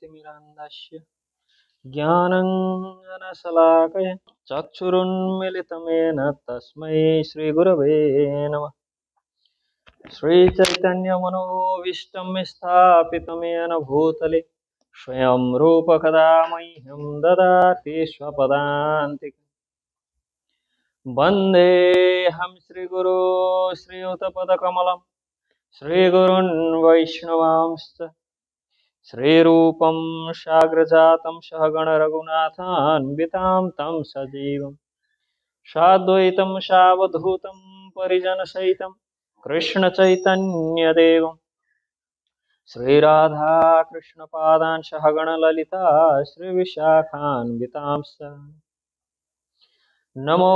ज्ञानाञ्जनशलाकया ज्ञानाञ्जनशलाकया चक्षुरुन्मिलितमेन तस्मै श्रीगुरवे नमः। श्रीचैतन्यमनोभीष्टं स्थापितं येन भूतले स्वयं रूप कदा मह्यं ददाति स्वपदान्तिकम्। वन्देऽहं श्रीगुरो श्रीयुतपदकमलं श्रीगुरुन् वैष्णवांश्च श्रीरूपं साग्रजातं सहगण रघुनाथान्वितां तं सजीवं साद्वैतं सावधूतं परिजनसहितं कृष्ण चैतन्यदेवं श्रीराधा कृष्णपादान् सहगण ललिता श्रीविशाखान्वितांश्च नमो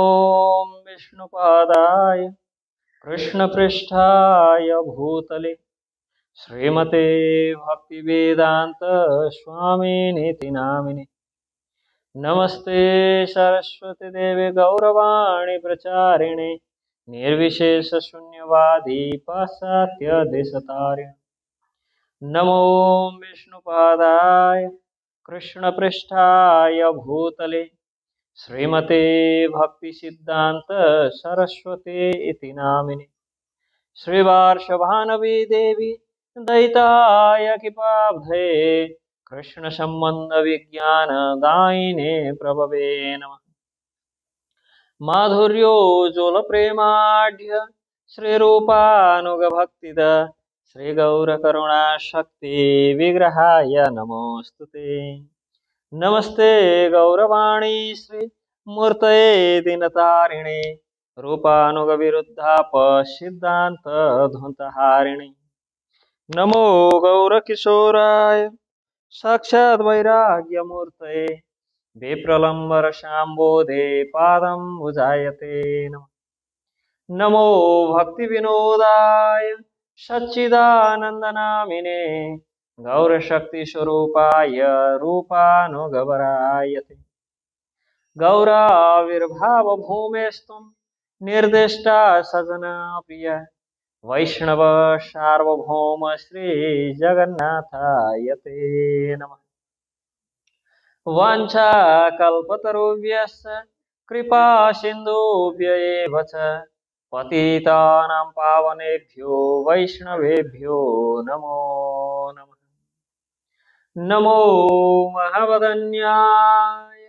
विष्णुपादाय कृष्णपृष्ठाय भूतले श्रीमते भक्तिवेदांत स्वामिनीति नामिने नमस्ते सरस्वती देवे गौरवाणी प्रचारिणे निर्विशेष शून्यवादी पाश्चात्य देशतारिणे नमो विष्णुपादाय कृष्णपृष्ठाय भूतले श्रीमते भक्तिसिद्धान्त सरस्वती इति नामिने श्रीवार्षभानवी देवी दैतायकिपाब्धये कृष्ण संबंध विज्ञान दायिने प्रभवे नमः। माधुर्योज्वल प्रेमाढ्य श्रीरूपानुगभक्तिद श्रीगौरकरुणा शक्ति विग्रहाय नमोस्तुते। नमस्ते गौरवाणी श्री मूर्तये दिनतारिणे रूपानुगविरुद्धाप सिद्धांत ध्वंतहारिणे नमो गौरकिशोराय साक्षात् वैराग्यमूर्तये विप्रलम्बर शाम्बोधे पादं भुजायते नमः। नमो भक्तिविनोदाय सच्चिदानन्दनामिने गौरशक्तिस्वरूपाय रूपानुगवरायते गौराविर्भावभूमेस्त्वं निर्दिष्टा सजना प्रिय वैष्णव सार्वभौम श्री जगन्नाथाय ते नमः। वाञ्छाकल्पतरुभ्यश्च कृपा सिन्धुभ्य एव च पतितानां पावनेभ्यो वैष्णवेभ्यो नमो नमः। नमो महावदन्याय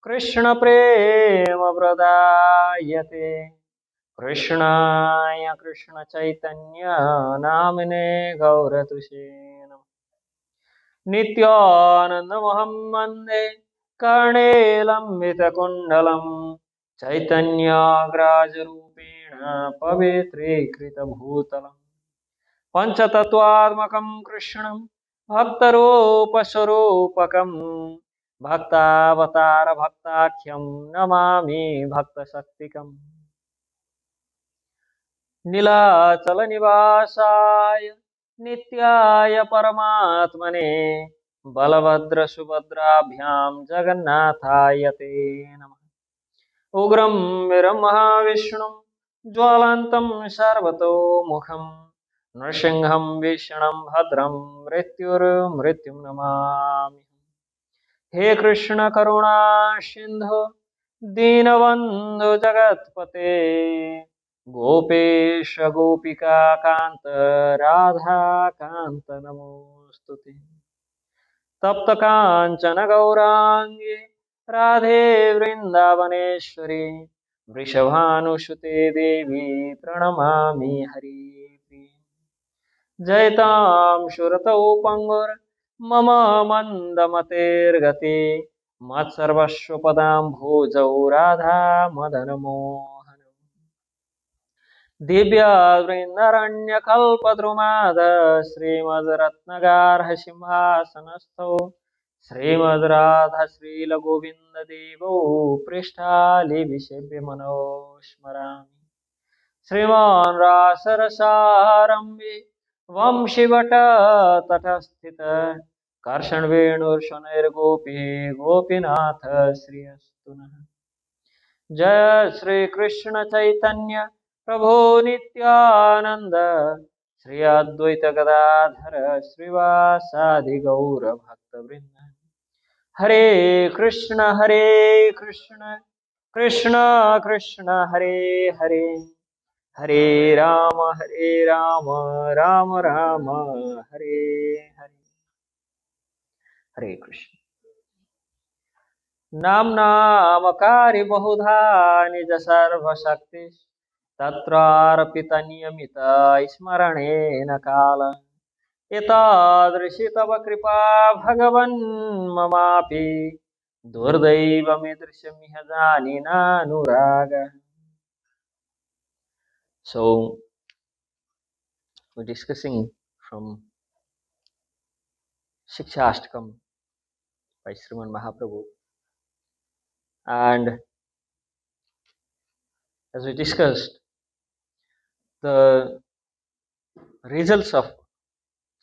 कृष्ण प्रेम प्रदायते कृष्णाय कृष्ण चैतन्य नामिने गौरतुषे नमः। नित्यानन्दमहं वन्दे कर्णेलम्बितकुण्डलं चैतन्याग्राजरूपेण पवित्रीकृतभूतलं पञ्चतत्त्वात्मकं कृष्णं भक्तरूपस्वरूपकं भक्तावतारभक्ताख्यं नमामि भक्तशक्तिकम्। नीलाचलनिवासाय नित्याय परमात्मने बलभद्रसुभद्राभ्यां जगन्नाथाय ते नमः। उग्रं वीरं महाविष्णुं ज्वलन्तं सर्वतोमुखं नृसिंहं भीषणं भद्रं मृत्युर्मृत्युं नमामि। हे कृष्ण करुणा सिन्धु दीनबन्धु जगत्पते गोपेश गोपिका कांत राधा कांत नमोस्तुते। तप्त कांचन गौरांगी राधे वृंदावनेश्वरी वृषभानुसुते देवी प्रणमामि हरिप्रिये। जयतां सुरतौ पंगुर मम मंदमतेर्गते मत्सर्वस्वपदाम्भोजौ राधा मदनमोहन दिव्यावृन्दारण्यकल्पद्रुमाद श्रीमद्रत्नगार्ह सिंहासनस्थौ श्रीमद्राधा श्रीलगोविन्ददेवौ पृष्ठालिविषेव्य मनोस्मरामि। श्रीमान् रासरसारम्भे वंशिवटतटस्थित कर्षणवेणुर्शनैर्गोपी गोपीनाथ श्रियस्तु नः। जय श्री कृष्ण चैतन्य प्रभो Nityanand Shri Advaita Gadadhara Srivasadi Gaura Bhakta Vrinda. Hare Krishna, Krishna Krishna, Hare Hare, Hare Rama, Rama Rama, Hare Hare. Hare Krishna. Namnamakari Bahudha Nija Sarva Shakti Tatrarpita Niyamita Smaranena Kala Etadrishi Tava Kripa Bhagavan Mamapi Durdaiva Midrishamiha Janina Nuraga. So we're discussing from Sikshastakam by Sriman Mahaprabhu. And as we discussed, the results of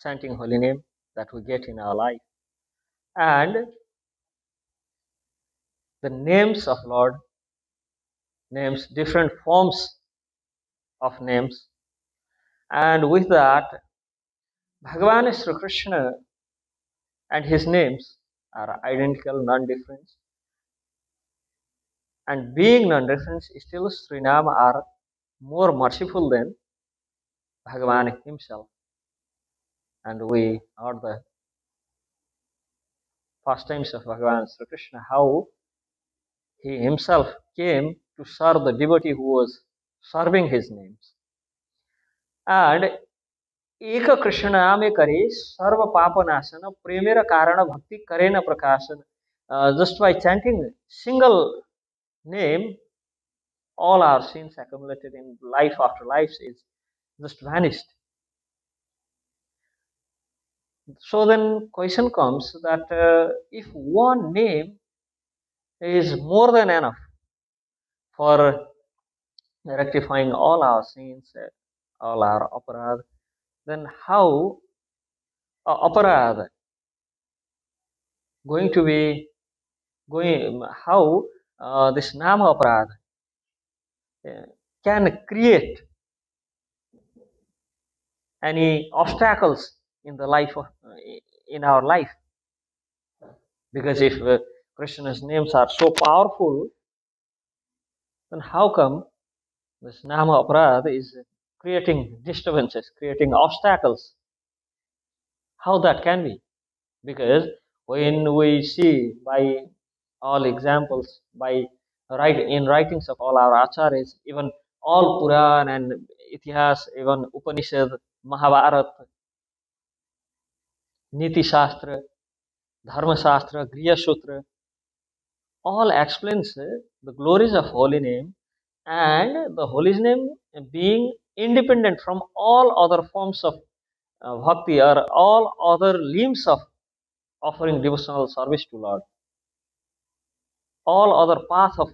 chanting holy name that we get in our life and the names of Lord, names, different forms of names, and with that, Bhagavan Sri Krishna and his names are identical, non-different, and being non-different, still Srinama are more merciful than Bhagavan himself. And we are the pastimes of Bhagavan Sri Krishna, how he himself came to serve the devotee who was serving his names. And एक कृष्ण नामे करे सर्व पाप नाशन प्रेमेर कारण भक्ति करेन प्रकाशन. Just by chanting single name, all our sins accumulated in life after life is just vanished. So then question comes that if one name is more than enough for rectifying all our sins, all our aparad, then how aparad going to be going, how this nama aparad can create any obstacles in the life of in our life? Because if Krishna's names are so powerful, then how come this nama aparad is creating disturbances, creating obstacles? How that can be? Because when we see by all examples, by writings of all our acharyas, even all Puran and Itihas, even Upanishad, Mahabharata, Niti Shastra, Dharma Shastra, Griya Sutra, all explains the glories of holy name and the holy name being independent from all other forms of bhakti or all other limbs of offering devotional service to Lord, all other paths of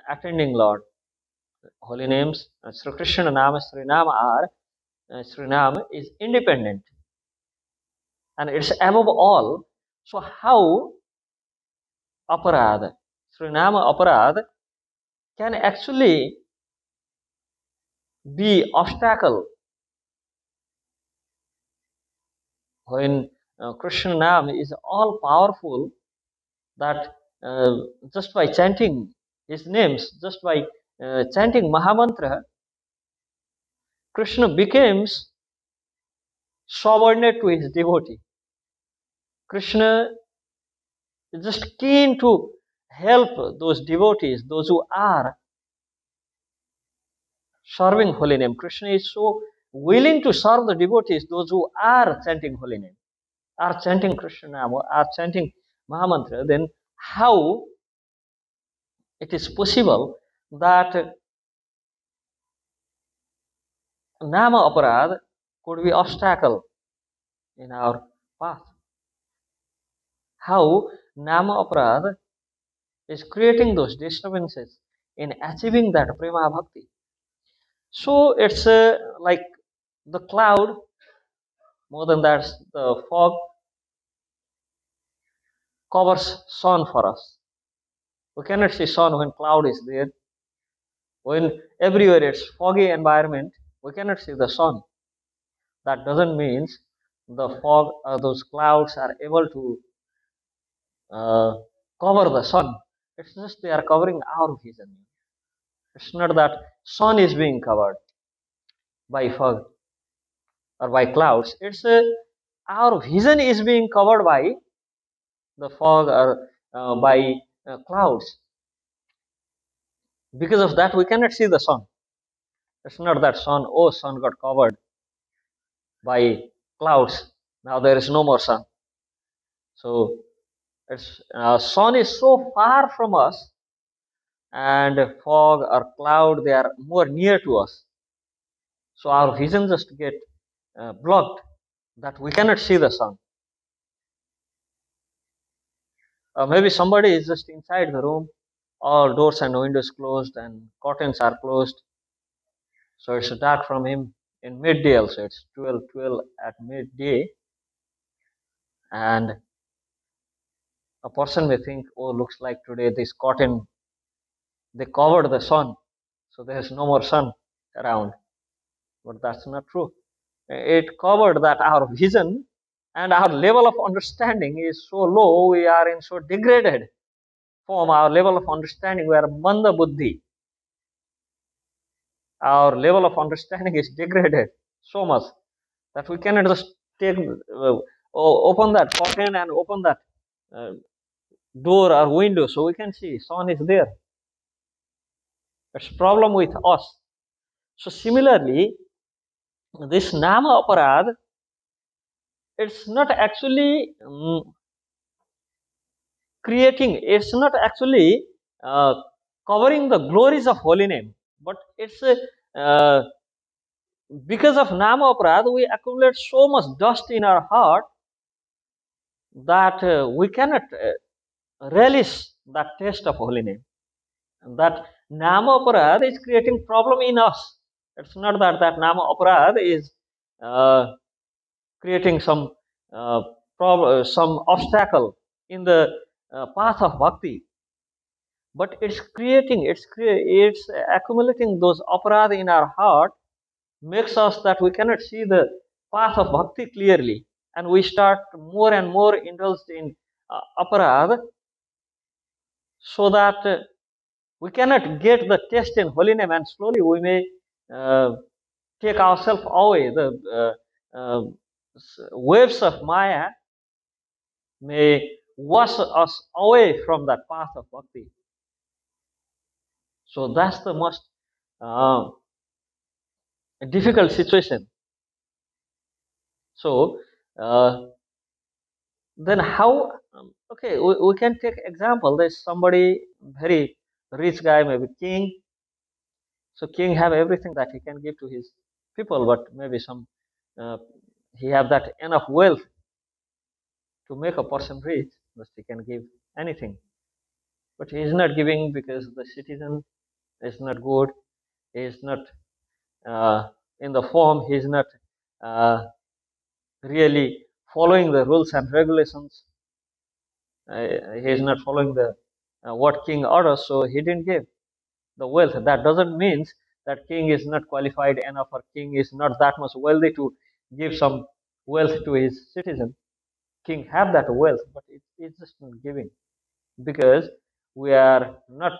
attending Lord. Holy names, Sri Krishna Nama, Sri Nama are, Sri Nama is independent and it's above all. So how aparad, Sri Nama aparad can actually be obstacle when Krishna Nam is all powerful, that just by chanting his names, just by chanting Mahamantra, Krishna becomes subordinate to his devotee. Krishna is just keen to help those devotees, those who are serving holy name. Krishna is so willing to serve the devotees, those who are chanting holy name, are chanting Krishna Nama, are chanting Mahamantra. Then how it is possible that Nama aparad could be obstacle in our path? How Nama aparad is creating those disturbances in achieving that prema bhakti? So it's like the cloud, more than that, the fog covers sun for us. We cannot see sun when cloud is there. When everywhere it's foggy environment, we cannot see the sun. that doesn't mean the fog or those clouds are able to uh, cover the sun. It's just they are covering our vision. It's not that sun is being covered by fog or by clouds. It's our vision is being covered by the fog or by clouds. Because of that, we cannot see the sun. It's not that sun, oh, sun got covered by clouds. Now there is no more sun. So it's sun is so far from us, and fog or cloud they are more near to us. So our vision just get blocked, that we cannot see the sun. Maybe somebody is just inside the room, all doors and windows closed and curtains are closed. So it's dark from him in midday also. It's 12 at midday. And a person may think, oh, looks like today this curtain, they covered the sun. So there's no more sun around. But that's not true. It covered that our vision and our level of understanding is so low, we are in so degraded form. Our level of understanding, we are manda buddhi. Our level of understanding is degraded so much that we cannot just take open that curtain and open that uh, door or window so we can see sun is there. It's problem with us. So similarly, this nama aparad, it's not actually it's not actually uh, covering the glories of holy name, but it's because of nama aparad we accumulate so much dust in our heart that we cannot relish that taste of holy name. And that nama aparad is creating problem in us. It's not that nama aparad is creating some some obstacle in the path of bhakti, but it's accumulating those aparad in our heart, makes us that we cannot see the path of bhakti clearly, and we start more and more indulged in aparad, so that we cannot get the taste in holy name, and slowly we may uh, take ourselves away. The waves of Maya may wash us away from that path of bhakti. So that's the most uh, difficult situation. So then how? Okay, we can take example. There's somebody very rich guy, maybe king. So king have everything that he can give to his people, but maybe some uh, he have that enough wealth to make a person rich, that he can give anything. But he is not giving because the citizen is not good. He is not in the form. He is not uh, really following the rules and regulations. He is not following the what king orders, so he didn't give the wealth. That doesn't mean that king is not qualified enough, or king is not that much wealthy to give some wealth to his citizen. King have that wealth, but it's just not giving, because we are not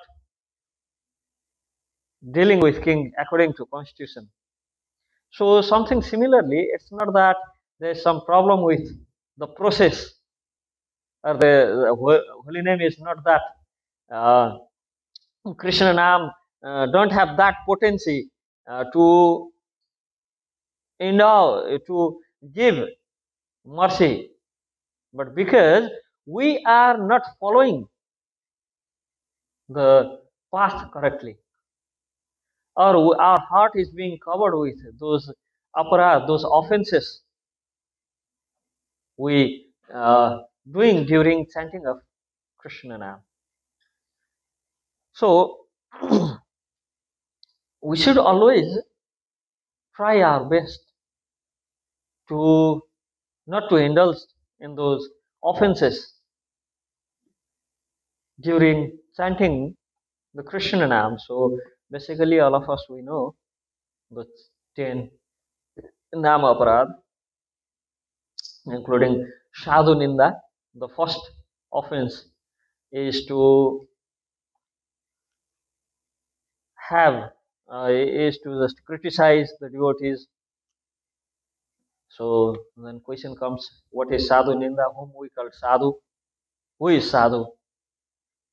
dealing with king according to constitution. So something similarly, it's not that there's some problem with the process, or the holy name is not that uh, Krishna Nam don't have that potency to endow, to give mercy, but because we are not following the path correctly, or our heart is being covered with those aparad, those offenses we doing during chanting of Krishna Nam. So we should always try our best to not to indulge in those offenses during chanting the Krishna Nam. So basically, all of us we know the 10 Nama Aparad, including Sadhu Ninda. The first offense is to have, is to just criticize the devotees. So then question comes, what is Sadhu Ninda? Whom we call Sadhu? Who is Sadhu?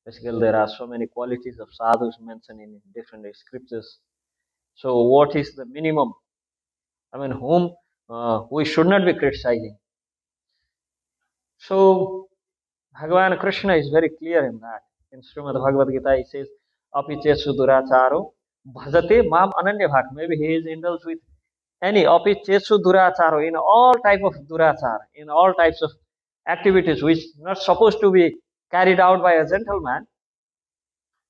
Basically, there are so many qualities of sadhus mentioned in different scriptures. So, what is the minimum? I mean, whom we should not be criticizing. So, Bhagavan Krishna is very clear in that. In Srimad Bhagavad Gita, he says, Api chesu duracharo bhajate mam ananya bhak. Maybe he is indulged with any api chesu duracharo, in all type of durachar, in all types of activities which not supposed to be carried out by a gentleman.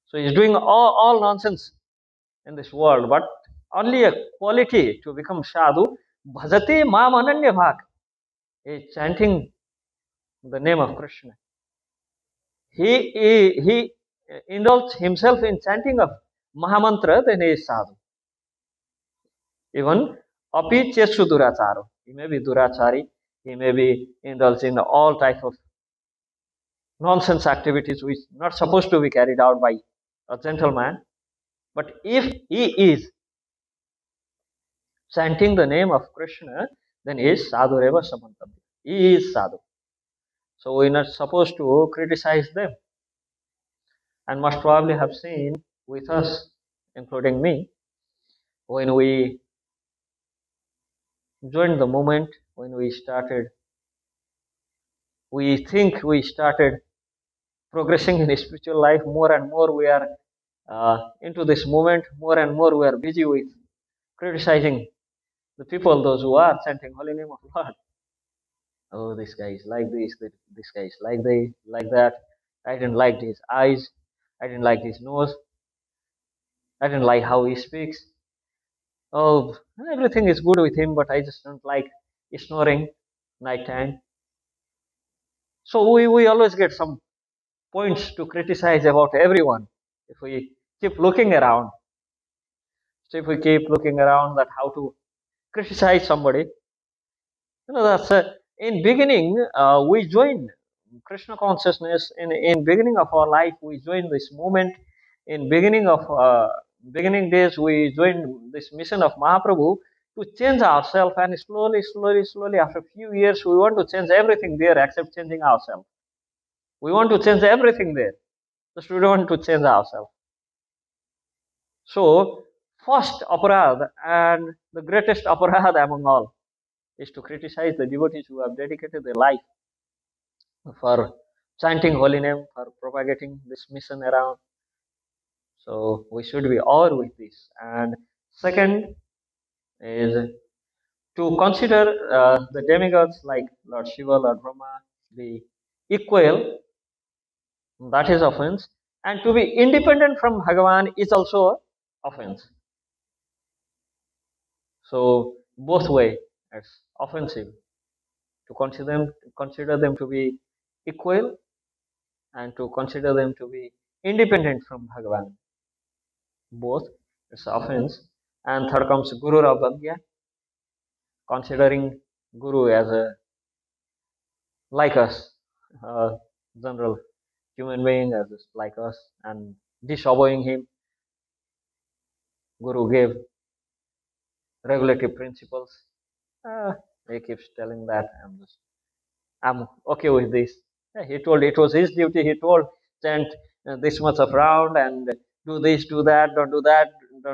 So, he is doing all nonsense in this world, but only a quality to become sadhu. Bhajate mam ananya bhak. Is chanting the name of Krishna. He indulges himself in chanting of Mahamantra, then he is sadhu. Even api chesu duracharo. He may be durachari, he may be indulged in all type of nonsense activities which not supposed to be carried out by a gentleman. But if he is chanting the name of Krishna, then he is sadhu reva samantabhya. He is sadhu. So we are not supposed to criticize them. And must probably have seen with us, including me, when we joined the movement, when we started, we think we started progressing in spiritual life more and more. We are into this movement, more and more we are busy with criticizing the people, those who are chanting holy name of Lord. Oh, this guy is like this guy is like that. I didn't like his eyes. I didn't like his nose. I didn't like how he speaks. Oh, everything is good with him, but I just don't like snoring night time. So we always get some points to criticize about everyone. If we keep looking around, so if we keep looking around that how to criticize somebody, that's in beginning we join Krishna consciousness in beginning of our life. We join this movement in beginning days. We join this mission of Mahaprabhu to change ourselves, and slowly, after a few years, we want to change everything there except changing ourselves. We want to change everything there, just we don't want to change ourselves. So, first aparad and the greatest aparad among all is to criticize the devotees who have dedicated their life for chanting holy name, for propagating this mission around. So we should be aware with this. And second is to consider the demigods like Lord Shiva, Lord Brahma, the equal, that is offense. And to be independent from Bhagavan is also offense. So both way it's offensive to consider them to be equal and to consider them to be independent from Bhagavan. Both it's offense. And third comes Guru Rabhagya, considering Guru as a like us, general human being as like us, and disobeying him. Guru gave regulative principles. He keeps telling that I'm okay with this. Yeah, he told it was his duty. He told chant this much of round and do this, do that, don't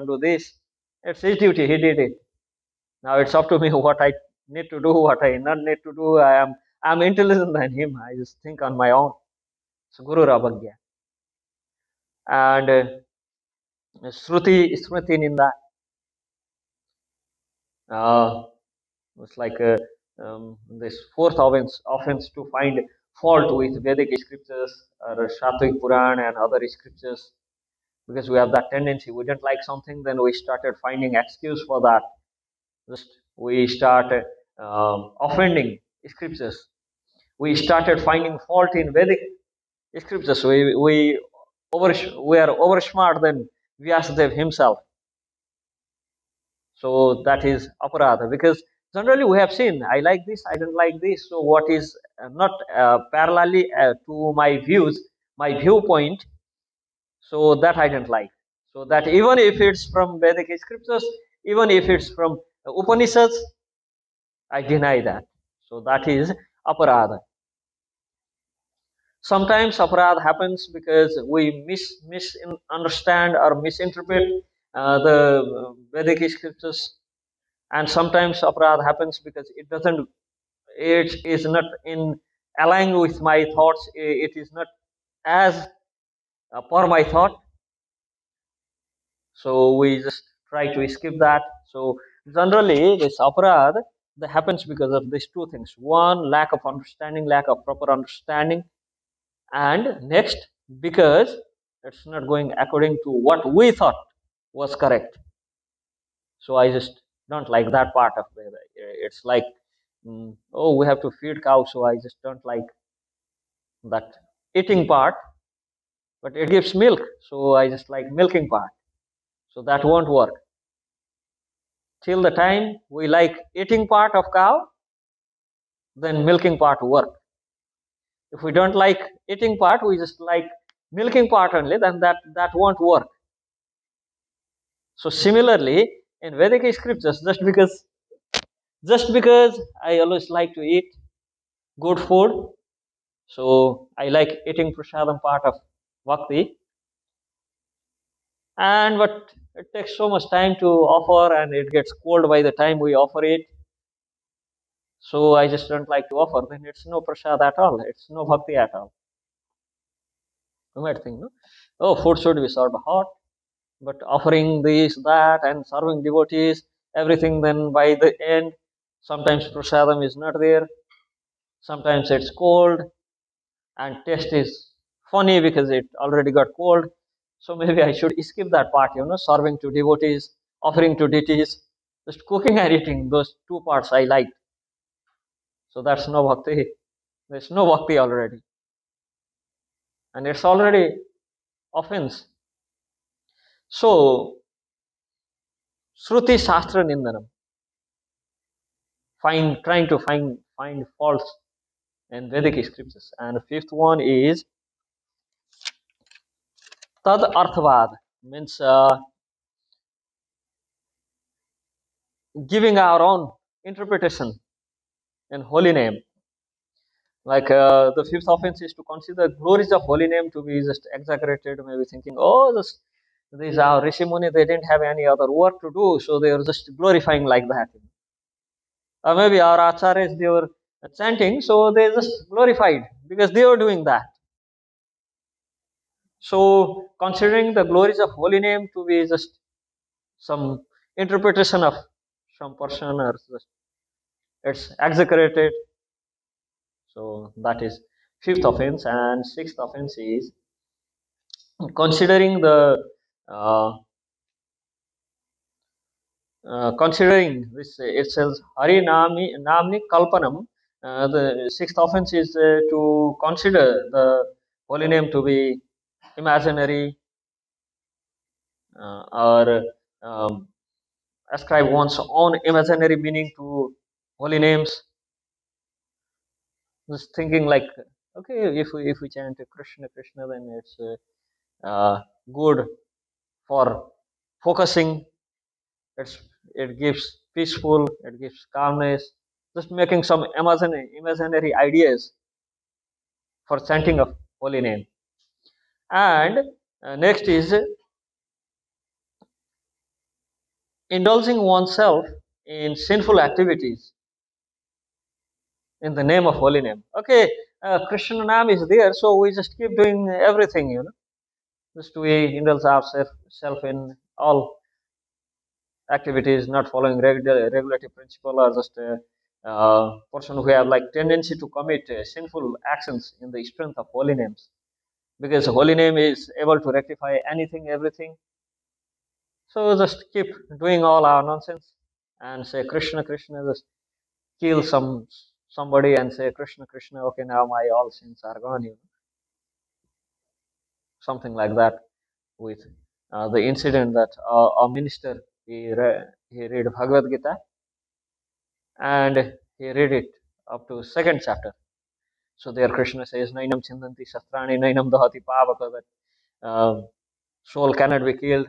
do this. It's his duty. He did it. Now it's up to me what I need to do, what I not need to do. I'm intelligent than him. I just think on my own. So Guru Rabhagya. And Smriti Ninda. It's like this fourth offense to find fault with Vedic scriptures or Shatvik Puran and other scriptures, because we have that tendency. We don't like something, then we started finding excuse for that. Just we start offending scriptures. We started finding fault in Vedic scriptures. We are over smart than Vyasadev himself. So that is aparadha, because Generally, we have seen, I like this, I don't like this. So, what is not parallelly to my views, my viewpoint, so that I don't like. So, that even if it's from Vedic scriptures, even if it's from Upanishads, I deny that. So, that is aparadha. Sometimes aparadha happens because we misunderstand or misinterpret the Vedic scriptures, and sometimes aparadha happens because it is not in aligned with my thoughts. It is not as per my thought. So we just try to skip that. So generally, this aparadha that happens because of these two things: one, lack of understanding, lack of proper understanding, and next, because it's not going according to what we thought was correct. So I just don't like that part of it. It's like, oh, we have to feed cows, so I just don't like that eating part, but it gives milk, so I just like milking part. So that won't work. Till the time we like eating part of cow, then milking part work. If we don't like eating part, we just like milking part only, then that won't work. So similarly, in Vedic scriptures, just because I always like to eat good food, so I like eating prasadam part of bhakti, and but it takes so much time to offer, and it gets cold by the time we offer it. So I just don't like to offer. Then it's no prasad at all. It's no bhakti at all. You might think, no, oh, food should be served hot, but offering this, that, and serving devotees, everything. Then by the end, sometimes prasadam is not there. Sometimes it's cold, and taste is funny because it already got cold. So maybe I should skip that part, serving to devotees, offering to deities, just cooking and eating. Those two parts I like. So that's no bhakti. There's no bhakti already. And it's already offense. So, Shruti Shastra Nindanam, trying to find faults in Vedic scriptures. And the fifth one is Tad Arthavad, means giving our own interpretation in holy name. Like the fifth offense is to consider glories of holy name to be just exaggerated, maybe thinking, oh, these are Rishi Muni, they didn't have any other work to do, so they were just glorifying like that. Or maybe our acharyas, they were chanting, so they just glorified because they were doing that. So, considering the glories of holy name to be just some interpretation of some person, or just it's exaggerated. So that is fifth offense, and sixth offense is considering the uh, considering this. It says Hari Namni Kalpanam. The sixth offense is to consider the holy name to be imaginary, or um, ascribe one's own imaginary meaning to holy names. Just thinking like, okay, if we chant Krishna Krishna, then it's good for focusing. It's it gives peaceful, it gives calmness. Just making some imaginary ideas for chanting of holy name. And next is indulging oneself in sinful activities in the name of holy name. Okay, Krishna name is there, so we just keep doing everything, just we indulge ourselves in all activities, not following regulative principle, or just a person who have like tendency to commit sinful actions in the strength of holy names, because holy name is able to rectify anything, everything. So just keep doing all our nonsense and say Krishna Krishna, just kill somebody and say Krishna Krishna. Okay, now my all sins are gone. Something like that with the incident that a minister he read Bhagavad Gita, and he read it up to second chapter. So there Krishna says, Nainam Chindanti Shastrani, Nainam Dahati Pavaka, that soul cannot be killed.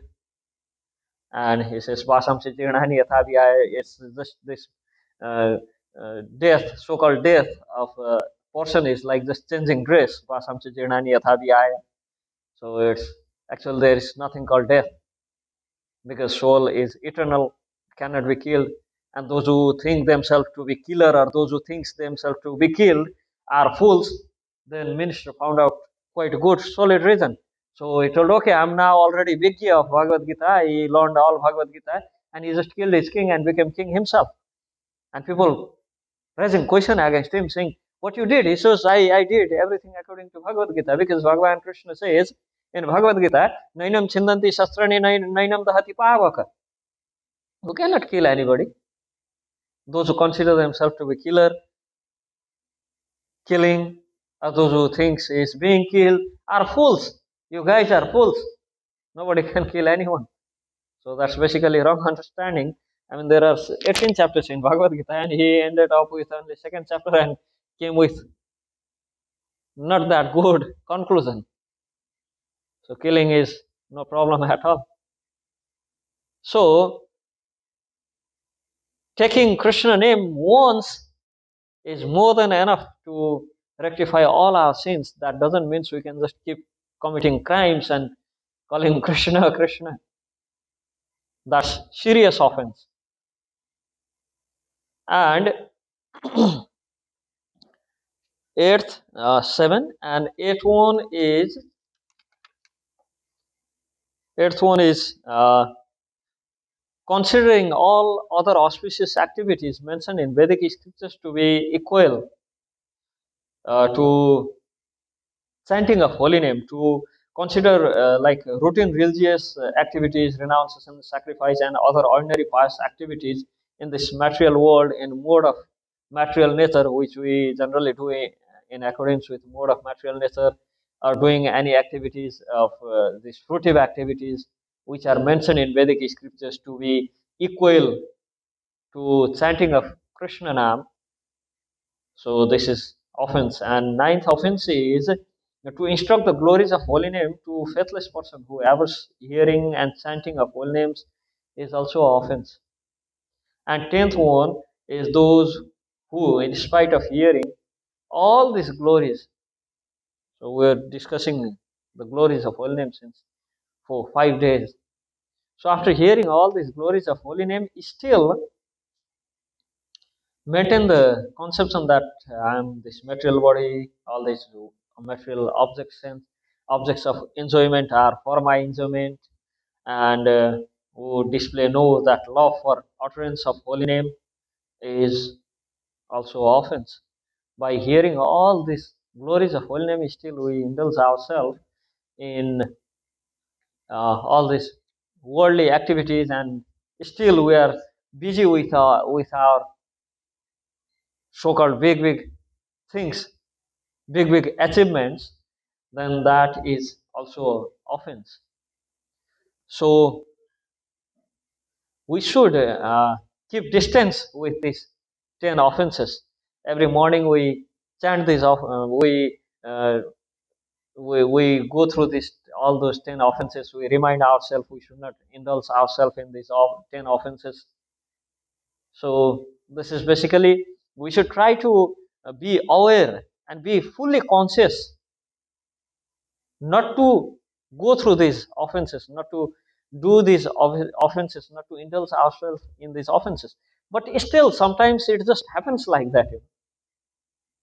And he says, Vasam Chitirnani Yathabhyaya, it's just this uh, death, so called death of portion is like just changing dress. Vasam Chitirnani Yathabhyaya. So it's actually there is nothing called death because soul is eternal, cannot be killed. And those who think themselves to be killer or those who think themselves to be killed are fools. Then minister found out quite a good solid reason. So he told, okay, I'm now already Vijay of Bhagavad Gita. He learned all Bhagavad Gita and he just killed his king and became king himself. And people raising question against him, saying, what you did? He says, I did everything according to Bhagavad Gita, because Bhagavan Krishna says in Bhagavad Gita, Nainam Chindanti Shastrani Nainam Dahati Pavaka. You cannot kill anybody. Those who consider themselves to be killing, or those who thinks is being killed are fools. You guys are fools. Nobody can kill anyone. So that's basically wrong understanding. I mean, there are 18 chapters in Bhagavad Gita, and he ended up with only second chapter and came with not that good conclusion. So killing is no problem at all. So taking Krishna name once is more than enough to rectify all our sins. That doesn't mean we can just keep committing crimes and calling Krishna Krishna. That's serious offense. And eighth, seven, and eighth one is considering all other auspicious activities mentioned in Vedic scriptures to be equal to chanting of holy name, to consider like routine religious activities, renunciation, sacrifice, and other ordinary pious activities in this material world in mode of material nature, which we generally do in accordance with mode of material nature, or doing any activities of these fruitive activities which are mentioned in Vedic scriptures to be equal to chanting of Krishna Nam. So this is offense. And ninth offense is to instruct the glories of holy name to faithless person who avers hearing and chanting of holy names is also offense. And tenth one is those who, in spite of hearing all these glories, so we're discussing the glories of holy name since for 5 days. So after hearing all these glories of holy name, still maintain the conception that I am this material body, all these material objects and objects of enjoyment are for my enjoyment, and who display no that love for utterance of holy name is also offense. By hearing all these glories of holy name, still we indulge ourselves in all these worldly activities, and still we are busy with our so-called big things, big achievements, then that is also offense. So we should keep distance with these 10 offenses. Every morning we chant this off, uh, we go through this all those 10 offenses. We remind ourselves we should not indulge ourselves in these 10 offenses. So this is basically we should try to be aware and be fully conscious not to go through these offenses, not to do these offenses, not to indulge ourselves in these offenses. But still, sometimes it just happens like that.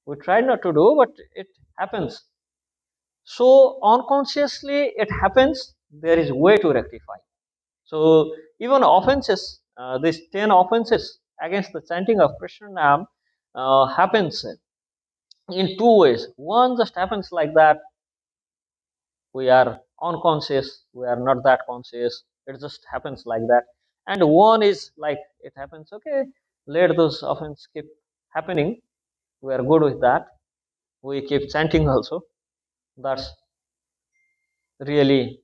We try not to do, but it happens. So unconsciously, it happens. There is way to rectify. So even offenses, these 10 offenses against the chanting of Krishna Nam happens in two ways. One just happens like that we are unconscious, we are not that conscious, it just happens like that. And one is like it happens, okay, let those offense keep happening, we are good with that, we keep chanting also. That's really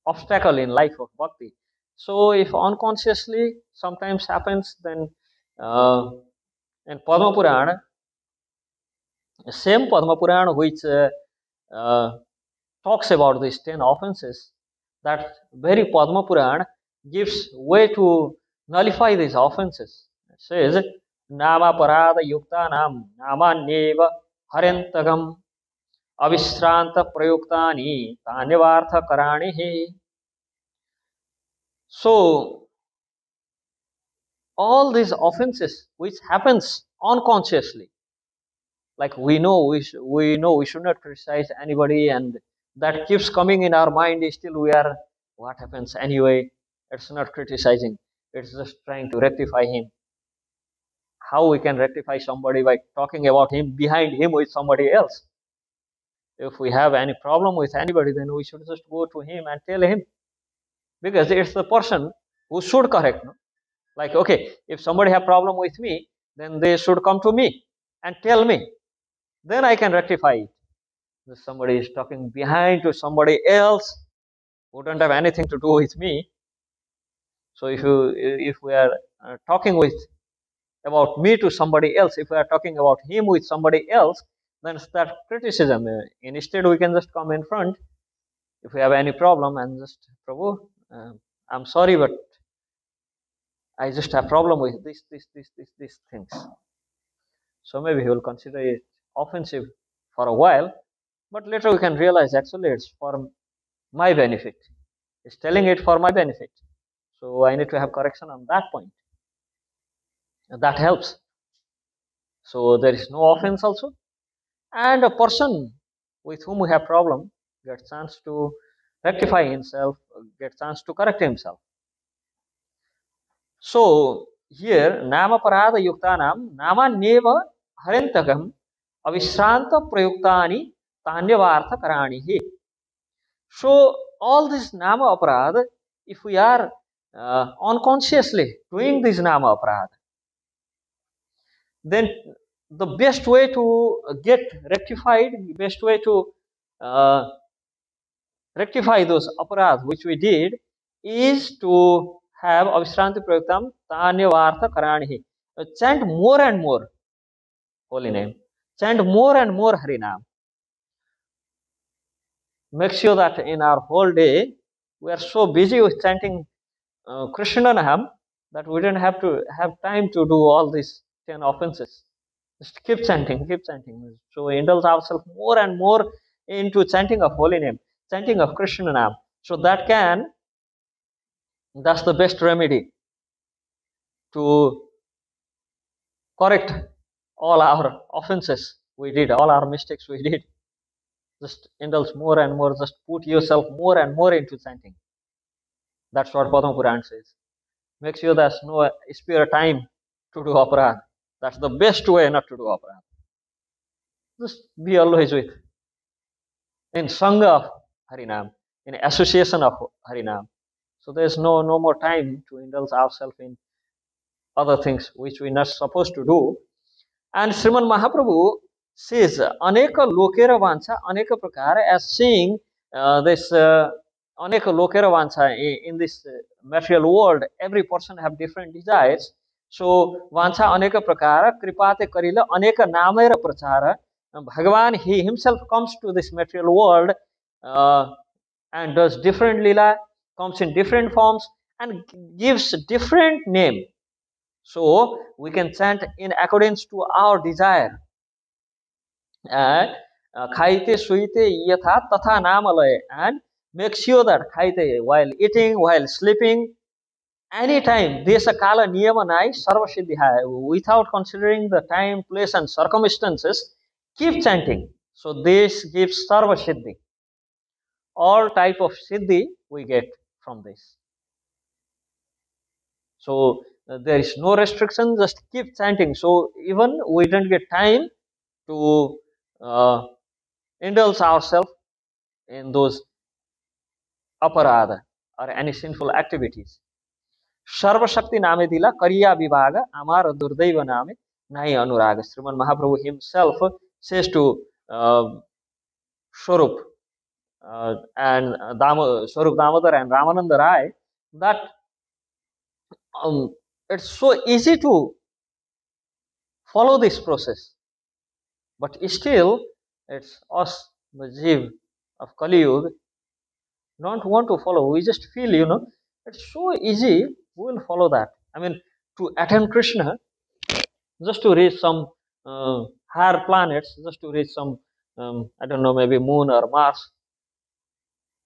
obstacle in life of bhakti. So if unconsciously sometimes happens, then in Padma Purana, same Padma Purana which talks about these 10 offenses, that very Padma Purana gives way to nullify these offenses. It says, Nama Parada Yukta Nam Nama Neva Harentagam Avishranta Prayuktani Tanyavartha Karanihi. So, all these offenses which happens unconsciously, like we know we should not criticize anybody, and that keeps coming in our mind, still we are, what happens anyway, it's not criticizing, it's just trying to rectify him. How we can rectify somebody? By talking about him behind him with somebody else. If we have any problem with anybody, then we should just go to him and tell him, because it's the person who should correct, no? Like, okay, if somebody have problem with me, then they should come to me and tell me, then I can rectify it. If somebody is talking behind to somebody else who don't have anything to do with me. So if we are talking with about me to somebody else, if we are talking about him with somebody else, then it's that criticism. Instead, we can just come in front if we have any problem and just, Prabhu, I'm sorry, but I just have problem with these things. So maybe he will consider it offensive for a while, but later we can realize actually it's for my benefit. It's telling it for my benefit. So I need to have correction on that point. And that helps. So there is no offense also. And a person with whom we have problem gets chance to rectify himself, gets chance to correct himself. So here, Nama Parada Yuktanam, Nama Neva Harentagam, Avishranta Prayuktani, Tanyavartha Karanihi. So all this Nama Aparad, if we are unconsciously doing this Nama Aparad, then the best way to get rectified, the best way to uh, rectify those aparad which we did, is to have Avishranti Prayuktam Tanyavartha Karanihi. Chant more and more holy name. Chant more and more Harinam. Make sure that in our whole day, we are so busy with chanting Krishna Naham that we don't have to have time to do all these 10 offenses. Just keep chanting, keep chanting. So we indulge ourselves more and more into chanting of holy name, chanting of Krishna Nam. So that's the best remedy to correct all our offenses we did, all our mistakes we did. Just indulge more and more, just put yourself more and more into chanting. That's what Padma Puran says. Make sure there's no spare time to do aparad. That's the best way not to do aparad. Just be always with, in Sangha of Harinam, in association of Harinam. So there's no more time to indulge ourselves in other things which we're not supposed to do. And Sriman Mahaprabhu says, Aneka Lokera Vancha, Aneka Prakara, as seeing this Aneka Lokera Vancha in this material world, every person have different desires. So, Vancha Aneka Prakara, Kripate Karila, Aneka Namera Prachara, Bhagavan, he himself comes to this material world and does different lila, comes in different forms and gives different name. So we can chant in accordance to our desire. Khaite suite yatha tatha namalaya, and make sure that khaite, while eating, while sleeping, anytime desha kala niyama nai sarva siddhi hai, without considering the time, place and circumstances, keep chanting. So this gives sarva siddhi. All type of siddhi we get from this. So there is no restriction, just keep chanting. So even we don't get time to indulge ourselves in those aparadha or any sinful activities. Sarva Shakti Name Dila Kariya Vivaga Amara Durdaiva Name Nahi Anuraga. Sriman Mahaprabhu himself says to Swarup and Swarup Damodar and Ramananda Rai that it's so easy to follow this process. But still, it's us, the Jeev of Kali Yuga, don't want to follow. We just feel, it's so easy, we will follow that. I mean, to attain Krishna, just to reach some higher planets, just to reach some, I don't know, maybe moon or Mars,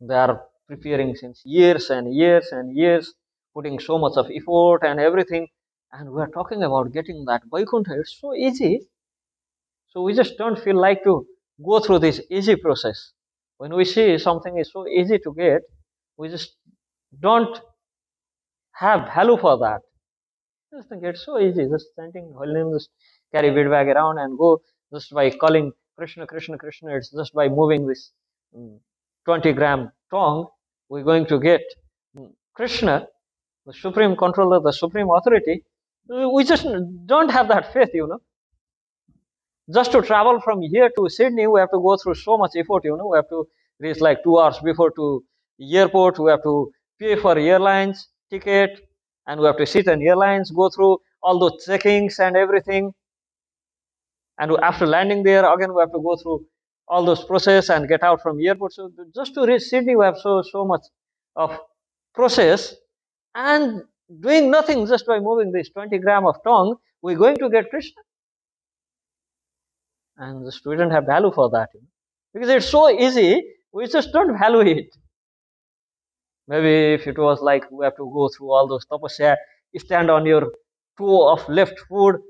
they are preparing since years and years and years, putting so much of effort and everything. And we are talking about getting that Vaikuntha. It's so easy. So we just don't feel like to go through this easy process. When we see something is so easy to get, we just don't have value for that. Just think it's so easy, just chanting holy name, just carry bead bag around and go just by calling Krishna, Krishna, Krishna. It's just by moving this 20-gram tongue, we're going to get Krishna, the supreme controller, the supreme authority. We just don't have that faith. Just to travel from here to Sydney, we have to go through so much effort. We have to reach like 2 hours before to airport. We have to pay for airlines ticket, and we have to sit in airlines, go through all those checkings and everything. And after landing there, again we have to go through all those process and get out from airport. So just to reach Sydney, we have so much of process, and doing nothing just by moving this 20-gram of tongue, we're going to get Krishna. And the student have value for that, because it's so easy, we just don't value it. Maybe if it was like we have to go through all those tapasya, stand on your toe of left foot,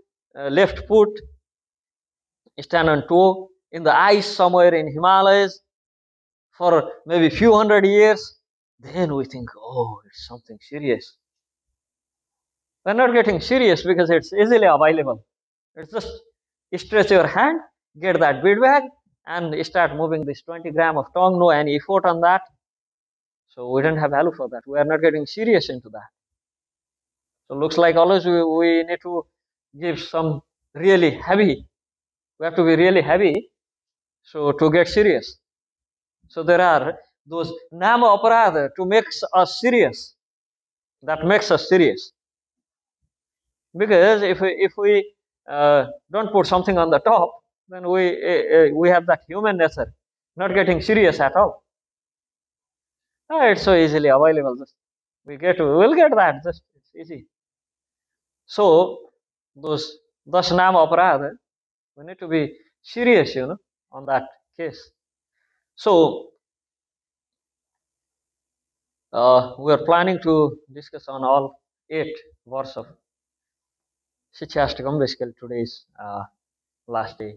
stand on toe in the ice somewhere in Himalayas for maybe few hundred years, then we think, oh, it's something serious. We're not getting serious because it's easily available. It's just stretch your hand, get that bead bag, and start moving this 20-gram of tongue, no any effort on that. So we don't have value for that. We are not getting serious into that. So looks like always we need to give some really heavy. We have to be really heavy, so to get serious. So there are those nama aparadha to make us serious. That makes us serious. Because if we don't put something on the top, then we have that human nature, not getting serious at all. It's so easily available. Just we'll get that. Just it's easy. So those dasnam aparadha, we need to be serious, on that case. So we are planning to discuss on all 8 verses of Sikshastakam. Basically, today's last day.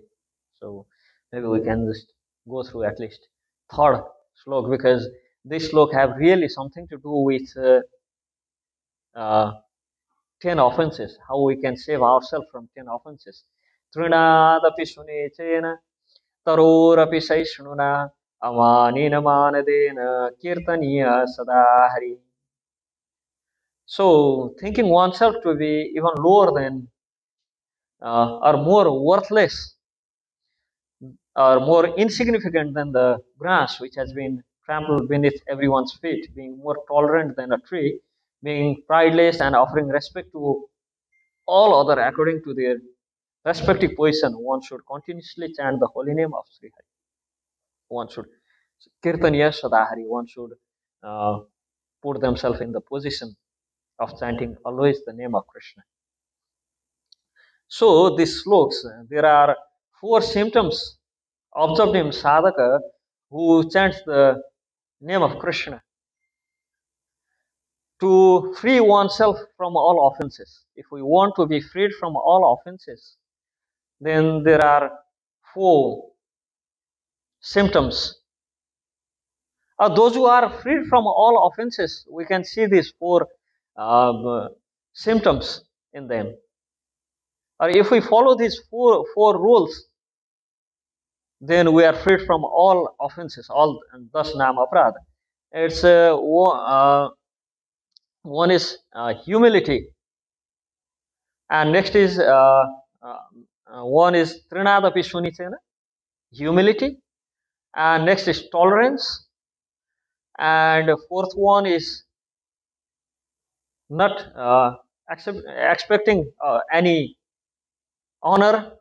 So maybe we can just go through at least third slok, because this slok have really something to do with uh, 10 offenses, how we can save ourselves from 10 offenses. Trinadapi sunechena tarorapi saishnuna amanina manadena kirtaniya sadahari. So thinking oneself to be even lower than or more worthless or more insignificant than the grass which has been trampled beneath everyone's feet, being more tolerant than a tree, being prideless and offering respect to all other according to their respective position, one should continuously chant the holy name of Sri Hari. One should kirtaniya sadahari. One should put themselves in the position of chanting always the name of Krishna. So these sloks, there are 4 symptoms observed in sadhaka who chants the name of Krishna to free oneself from all offenses. If we want to be freed from all offenses, then there are 4 symptoms. Those who are freed from all offenses, we can see these 4 symptoms in them. Or if we follow these four rules, then we are freed from all offenses, all thus nam aprad. It's one is humility, and next is one is trinadapi shunichena, humility, and next is tolerance, and fourth one is not expecting any honor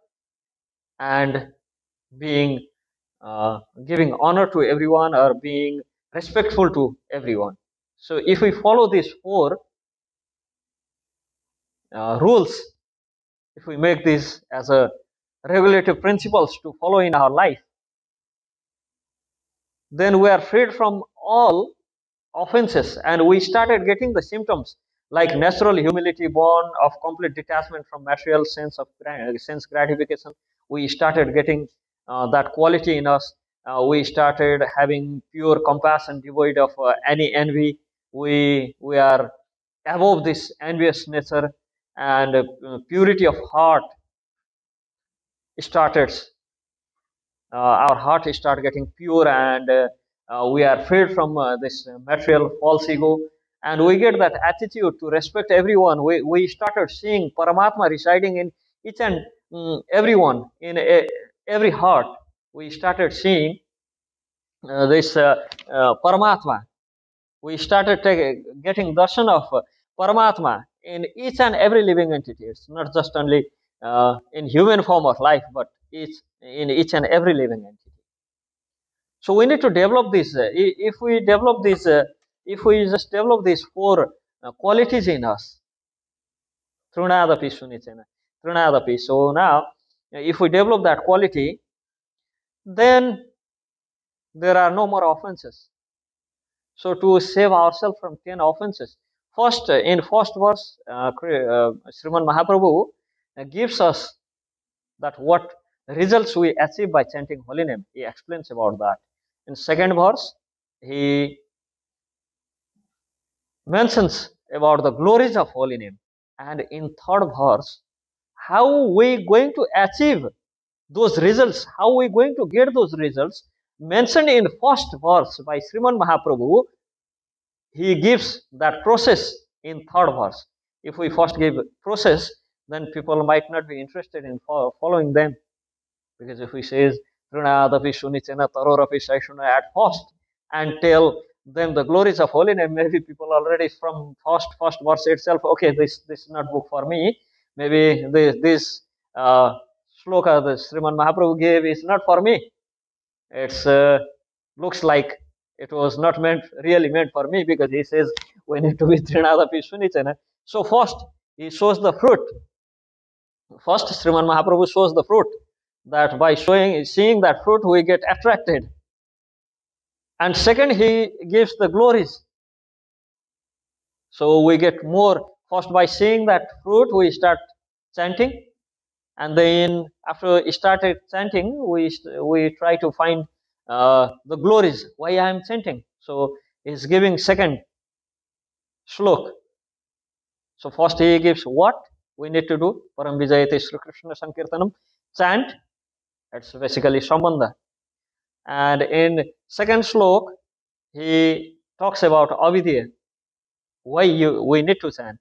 and being giving honor to everyone or being respectful to everyone. So if we follow these four rules, if we make these as a regulative principles to follow in our life, then we are freed from all offenses and we started getting the symptoms like natural humility born of complete detachment from material sense gratification. We started getting that quality in us. We started having pure compassion devoid of any envy. We are above this envious nature, and purity of heart started our heart start getting pure, and we are freed from this material false ego, and we get that attitude to respect everyone. We started seeing Paramatma residing in each and everyone, in every heart. We started seeing this Paramatma. We started getting darshan of Paramatma in each and every living entity. It's not just only in human form of life, but in each and every living entity. So we need to develop this. If we develop this, if we just develop these four qualities in us, Trunadapi Sunicena, Trunadapi. So now, if we develop that quality, then there are no more offenses. So to save ourselves from 10 offenses, first in first verse, Sriman Mahaprabhu gives us that what results we achieve by chanting holy name. He explains about that. In second verse, he mentions about the glories of holy name, and in third verse, how we going to achieve those results, how we going to get those results mentioned in first verse by Sriman Mahaprabhu. He gives that process in third verse. If we first give process, then people might not be interested in following them, because if we says Trunadapi Sunichena Tarorapi Saishuna at first and tell them the glories of holy name, maybe people already from first verse itself, okay, this is not book for me. Maybe this sloka the Sriman Mahaprabhu gave is not for me. It's looks like it was not meant really meant for me, because he says we need to be Trinadapi Sunichena. So first he shows the fruit. First, Sriman Mahaprabhu shows the fruit, that by seeing that fruit, we get attracted. And second, he gives the glories. So we get more. First, by seeing that fruit, we start chanting. And then after we started chanting, we try to find the glories. Why I am chanting? So he's giving second shlok. So first he gives what we need to do. Param Vijayate Sri Krishna Sankirtanam. Chant. It's basically Sambandha. And in second slok, he talks about avidya, why we need to chant.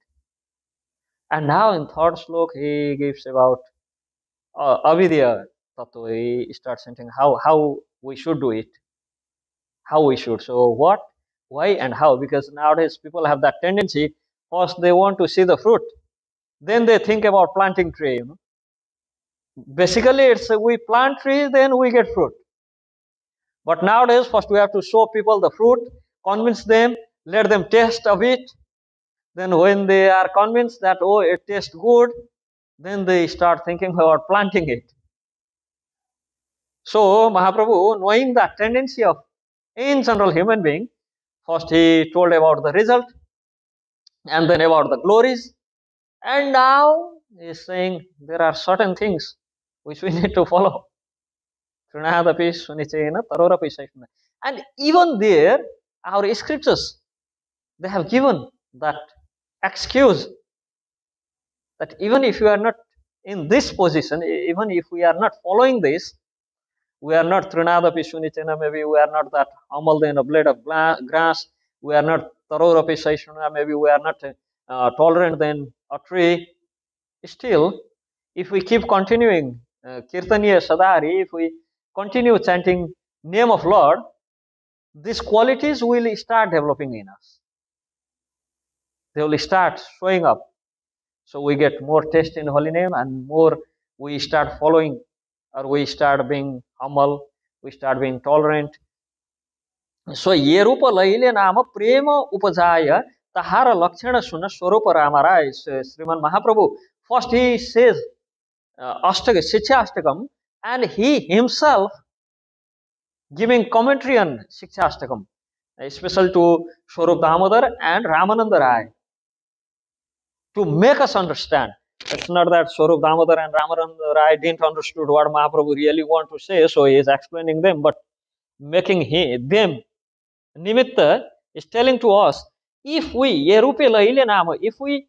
And now in third slok, he gives about avidya tattva. He starts chanting how we should do it, how we should. So what, why, and how? Because nowadays people have that tendency. First, they want to see the fruit, then they think about planting tree. Basically, it's we plant trees, then we get fruit. But nowadays, first we have to show people the fruit, convince them, let them taste of it. Then when they are convinced that, oh, it tastes good, then they start thinking about planting it. So Mahaprabhu, knowing that tendency of in general human being, first he told about the result, and then about the glories, and now he is saying there are certain things which we need to follow. And even there, our scriptures, they have given that excuse that even if you are not in this position, even if we are not following this, we are not Trinadapi Shunichena, maybe we are not that humble than a blade of grass, we are not Tarorapi Saishuna, maybe we are not tolerant than a tree. Still, if we keep continuing Kirtaniya Sadari, if we continue chanting name of Lord, these qualities will start developing in us. They will start showing up. So we get more taste in holy name and more we start following, or we start being humble, we start being tolerant. So ye rupa laile nama prema upajaya tahara lakshana suna swarupa ramaraya. Sriman Mahaprabhu, first he says Sikshastakam, and he himself giving commentary on Sikshastakam, special to Swarup Damodar and Ramananda Rai, to make us understand. It's not that Swarup Damodar and Ramananda Rai didn't understood what Mahaprabhu really want to say, so he is explaining them, but making them Nimitta is telling to us, if we Yerupe Laile Nama, if we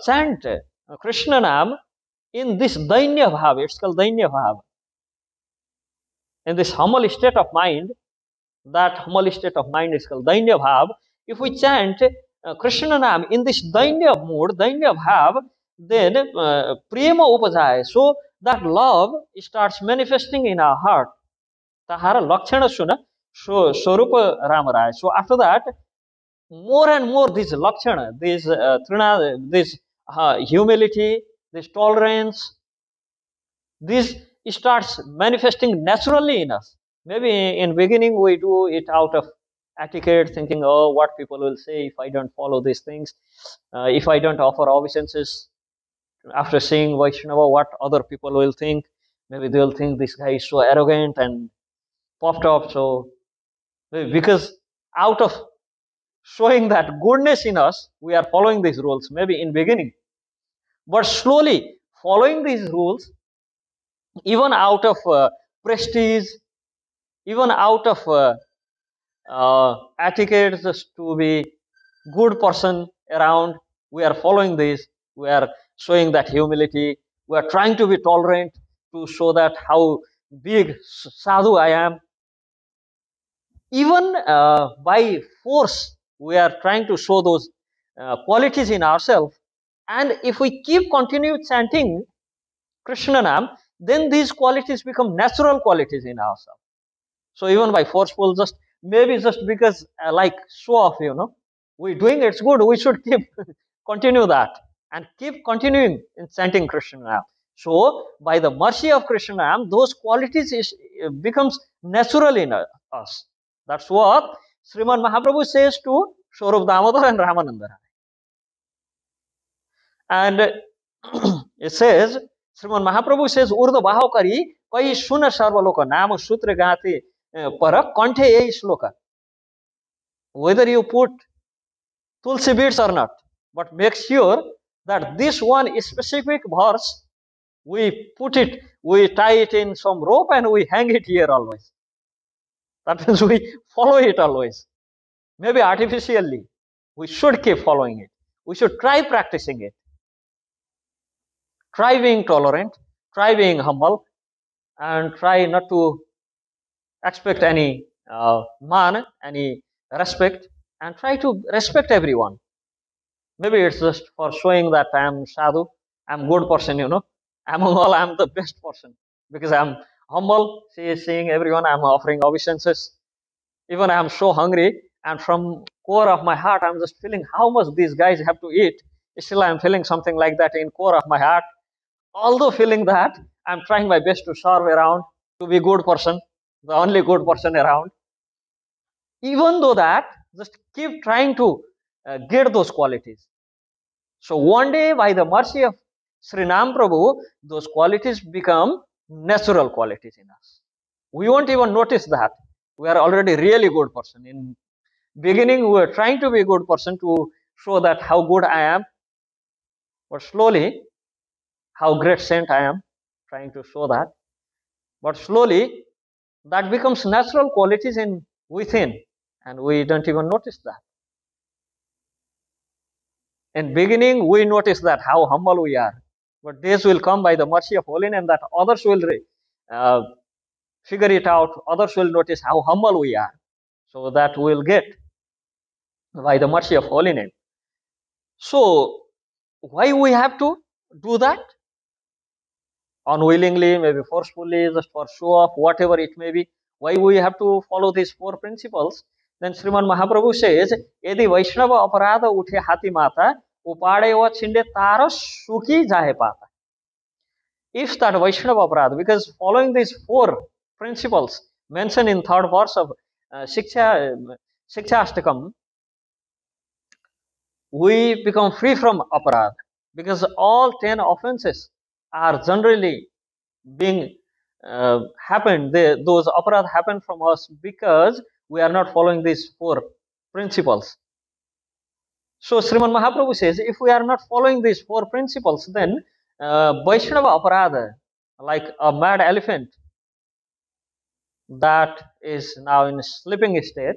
chant Krishna Nam in this Dainya Bhava, it's called Dainya Bhava, in this humble state of mind, that humble state of mind is called Dainya Bhav. If we chant Krishna Nam in this Dainya mood, Dainya Bhav, then Prema Upajaya, so that love starts manifesting in our heart. Tahara Lakshana Suna, Swarupa Ramaraya. So after that, more and more this Lakshana, this humility, this tolerance, this starts manifesting naturally in us. Maybe in beginning we do it out of etiquette, thinking, oh, what people will say if I don't follow these things, if I don't offer obeisances. After seeing Vaishnava, what other people will think? Maybe they'll think this guy is so arrogant and puffed up. So because out of showing that goodness in us, we are following these rules. Maybe in beginning, but slowly following these rules, even out of prestige, even out of etiquette, just to be good person around, we are following this. We are showing that humility. We are trying to be tolerant to show that how big sadhu I am. Even by force, we are trying to show those qualities in ourselves. And if we keep continue chanting Krishna Nam, then these qualities become natural qualities in ourselves. So even by forceful, just maybe just because like show off, we're doing it's good. We should keep continue that and keep continuing in chanting Krishna Nam. So by the mercy of Krishna Nam, those qualities becomes natural in us. That's what Sriman Mahaprabhu says to Swarup Damodar and Ramananda. And it says, Sriman Mahaprabhu says, Urda Brahmacari, Kai Suna Sarvaloka, Nama Sutra Gati Para, Kanthe Ei Shloka. Whether you put Tulsi beads or not, but make sure that this one specific verse, we put it, we tie it in some rope and we hang it here always. That means we follow it always. Maybe artificially. We should keep following it. We should try practicing it. Try being tolerant, try being humble, and try not to expect any man, any respect, and try to respect everyone. Maybe it's just for showing that I am sadhu, I'm good person, Among all, I'm the best person because I'm humble, seeing everyone, I'm offering obeisances. Even I'm so hungry, and from core of my heart, I'm just feeling how much these guys have to eat. Still, I'm feeling something like that in core of my heart. Although feeling that, I'm trying my best to serve around, to be good person, the only good person around. Even though that, just keep trying to get those qualities. So one day, by the mercy of Sri Nam Prabhu, those qualities become natural qualities in us. We won't even notice that. We are already really good person. In beginning, we were trying to be a good person to show that how good I am. But slowly, how great saint I am, trying to show that. But slowly, that becomes natural qualities in within, and we don't even notice that. In beginning, we notice that how humble we are, but days will come by the mercy of Holy Name that others will figure it out. Others will notice how humble we are, so that we will get by the mercy of Holy Name. So, why we have to do that? Unwillingly, maybe forcefully, just for show off, whatever it may be. Why we have to follow these four principles? Then Sriman Mahaprabhu says, Yedi Vaishnava aparada uthe hati mata, upade wa chinde taro suki jahe pata. if that Vaishnava aparadha, because following these four principles mentioned in third verse of Sikshastakam, we become free from aparadha, because all 10 offenses are generally being happened. Those aparadha happen from us because we are not following these four principles. So Sriman Mahaprabhu says, if we are not following these four principles, then Vaishnava aparadha, like a mad elephant that is now in a sleeping state,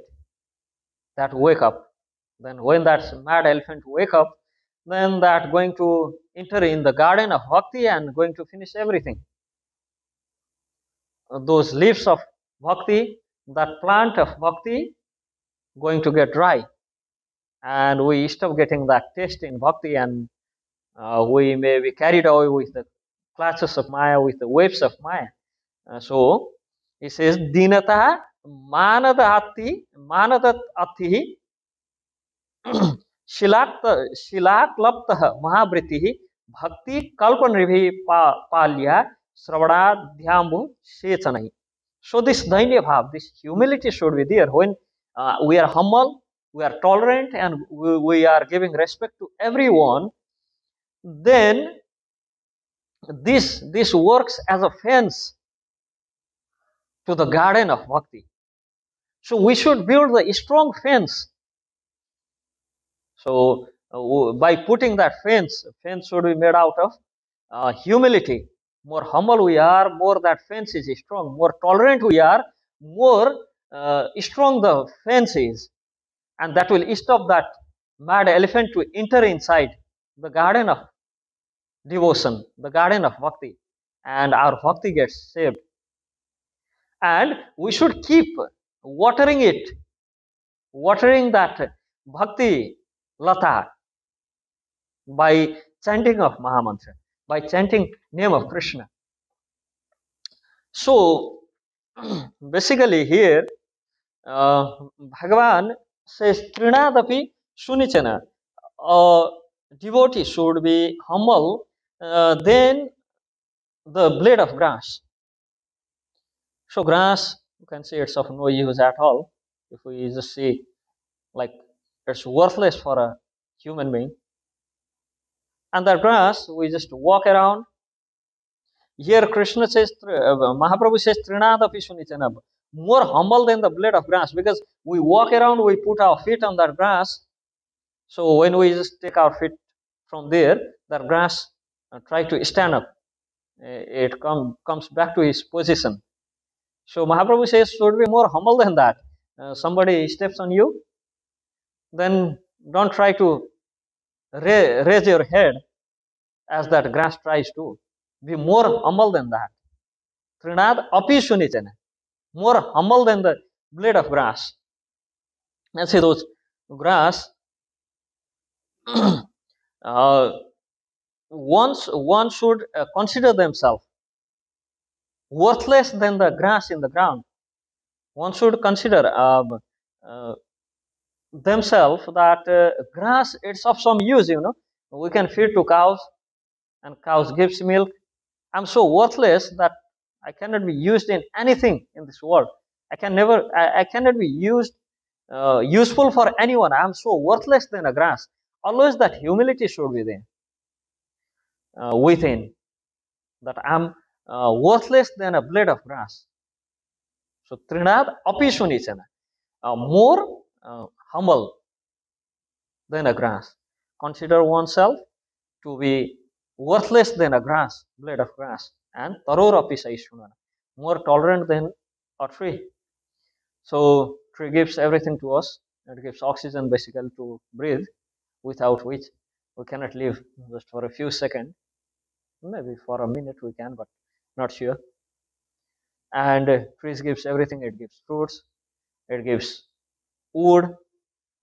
that wake up. Then when that mad elephant wake up, then that going to enter in the garden of bhakti and going to finish everything. Those leaves of bhakti, that plant of bhakti, going to get dry, and we stop getting that taste in bhakti, and we may be carried away with the clutches of Maya, with the waves of Maya. So he says, Dinata manadat ati शिलाक्लप्तः महावृत्तिः भक्ति कल्पनृभिः पाल्या श्रवणाध्याम्बु सेचनैः. So this dainya bhav, this humility should be there when we are humble, we are tolerant, and we are giving respect to everyone. Then this works as a fence to the garden of bhakti. So we should build a strong fence. So by putting that fence should be made out of humility. More humble we are, more that fence is strong. More tolerant we are, more strong the fence is. And that will stop that mad elephant to enter inside the garden of devotion, the garden of bhakti. And our bhakti gets saved. And we should keep watering it, watering that bhakti lata by chanting of Mahamantra, by chanting name of Krishna. So basically here Bhagavan says Trinadapi Sunichana. A devotee should be humble than the blade of grass. So grass, you can say it's of no use at all. If we just see like it's worthless for a human being. And that grass, we just walk around. Here Krishna says, Mahaprabhu says, Trinadapi Sunichana, more humble than the blade of grass, because we walk around, we put our feet on that grass. So when we just take our feet from there, that grass try to stand up. It comes back to its position. So Mahaprabhu says, should be more humble than that. Somebody steps on you, then don't try to raise your head as that grass tries to. Be more humble than that. Trinad api sunichana. More humble than the blade of grass. And see those grass, one should consider themselves worthless than the grass in the ground. One should consider themselves that grass, it's of some use, We can feed to cows, and cows gives milk. I'm so worthless that I cannot be used in anything in this world. I cannot be useful for anyone. I'm so worthless than a grass. Always that humility should be there within, that I'm worthless than a blade of grass. So Trinad api sunichana, more humble than a grass. Consider oneself to be worthless than a grass, blade of grass, and taror api saishunana, more tolerant than a tree. So tree gives everything to us. It gives oxygen basically to breathe, without which we cannot live just for a few seconds. Maybe for a minute we can, but not sure. And trees gives everything. It gives fruits, it gives wood,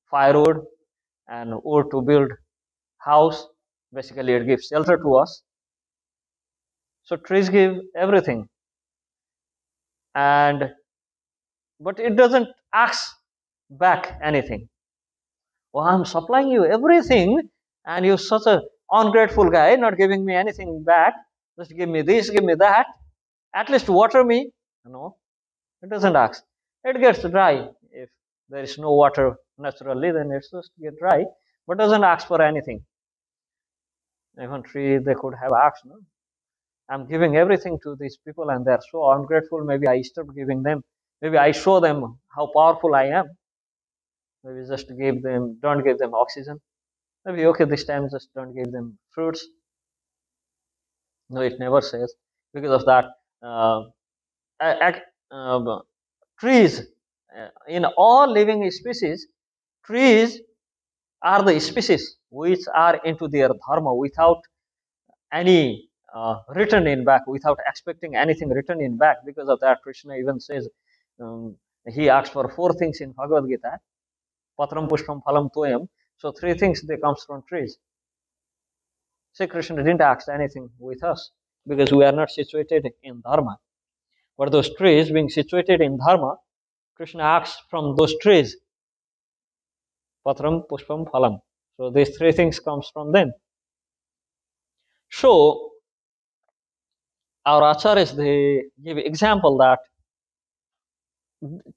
firewood, and wood to build house. Basically it gives shelter to us. So trees give everything, but it doesn't ask back anything. Well, I'm supplying you everything, and you're such a ungrateful guy, not giving me anything back. just give me this, give me that, at least water me. No, it doesn't ask. It gets dry. If there is no water naturally, then it's just get dry, but doesn't ask for anything. Even tree, they could have asked, no? I'm giving everything to these people and they're so ungrateful. Maybe I stopped giving them. Maybe I show them how powerful I am. Maybe just don't give them oxygen. Maybe, okay, this time just don't give them fruits. No, it never says. Because of that, uh, trees, in all living species, trees are the species which are into their dharma without any return in back, without expecting anything return in back. Because of that, Krishna even says, um, he asks for four things in Bhagavad Gita: patram, pushpam, phalam, toyam. So three things they comes from trees. Say Krishna didn't ask anything with us because we are not situated in dharma. But those trees being situated in dharma, Krishna asks from those trees, patram, pushpam, phalam. So these three things comes from them. So our acharyas, they give example that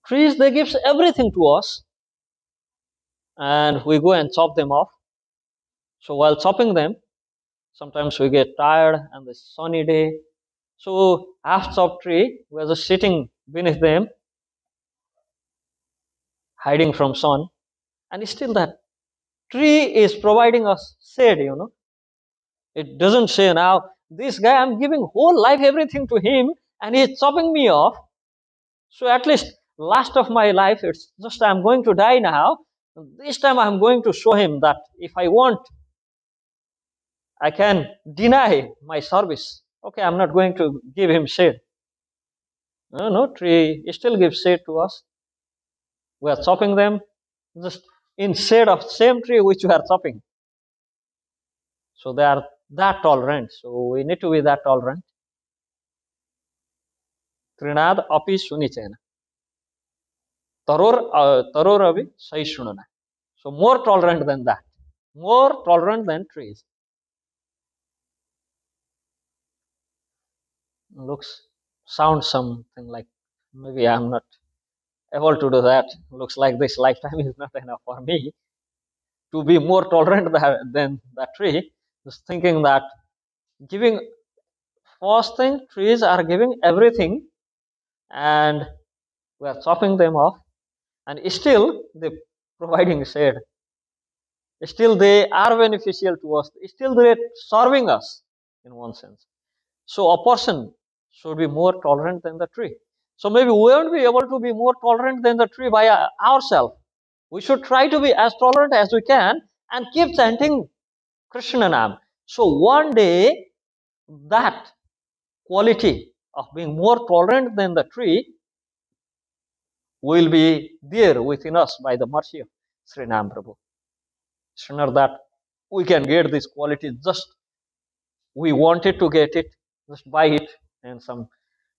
trees, they gives everything to us and we go and chop them off. So while chopping them, sometimes we get tired and the sunny day. So half chopped tree, we are just sitting beneath them, hiding from sun, and still that tree is providing us shade. It doesn't say now, this guy, I'm giving whole life everything to him and he's chopping me off. So at least last of my life, it's just I'm going to die now. This time I'm going to show him that if I want, I can deny my service. Okay, I'm not going to give him shade. No, no, tree still gives shade to us. We are chopping them just in shade of same tree which we are chopping. So they are that tolerant. So we need to be that tolerant. Trinad api sunichena. Taror avi saishunana. So more tolerant than that. More tolerant than trees. Sounds something like maybe I'm not able to do that. Looks like this lifetime is not enough for me to be more tolerant than that tree. Just thinking that giving first thing, trees are giving everything and we are chopping them off and still they providing shade. Still they are beneficial to us. Still they are serving us in one sense. So a person should be more tolerant than the tree. So maybe we won't be able to be more tolerant than the tree by ourselves. We should try to be as tolerant as we can and keep chanting Krishna Nam. So one day that quality of being more tolerant than the tree will be there within us by the mercy of Sri Nam Prabhu. Sooner that we can get this quality, just we wanted to get it, just buy it in some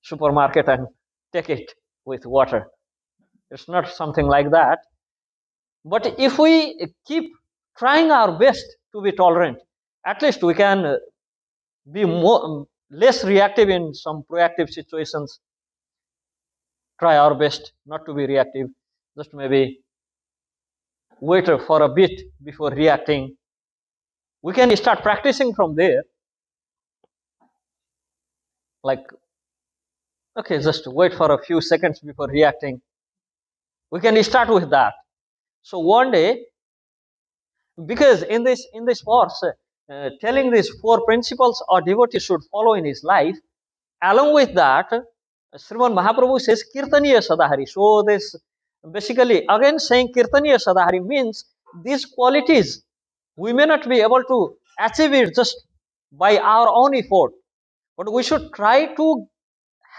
supermarket and take it with water. It's not something like that. But if we keep trying our best to be tolerant, at least we can be less reactive in some proactive situations. Try our best not to be reactive. Just maybe wait for a bit before reacting. We can start practicing from there. Like, okay, just wait for a few seconds before reacting. We can start with that. So one day, because in this verse, telling these four principles a devotee should follow in his life, along with that, Sriman Mahaprabhu says Kirtaniya Sadahari. So this basically again saying Kirtaniya Sadahari means these qualities we may not be able to achieve it just by our own effort, but we should try to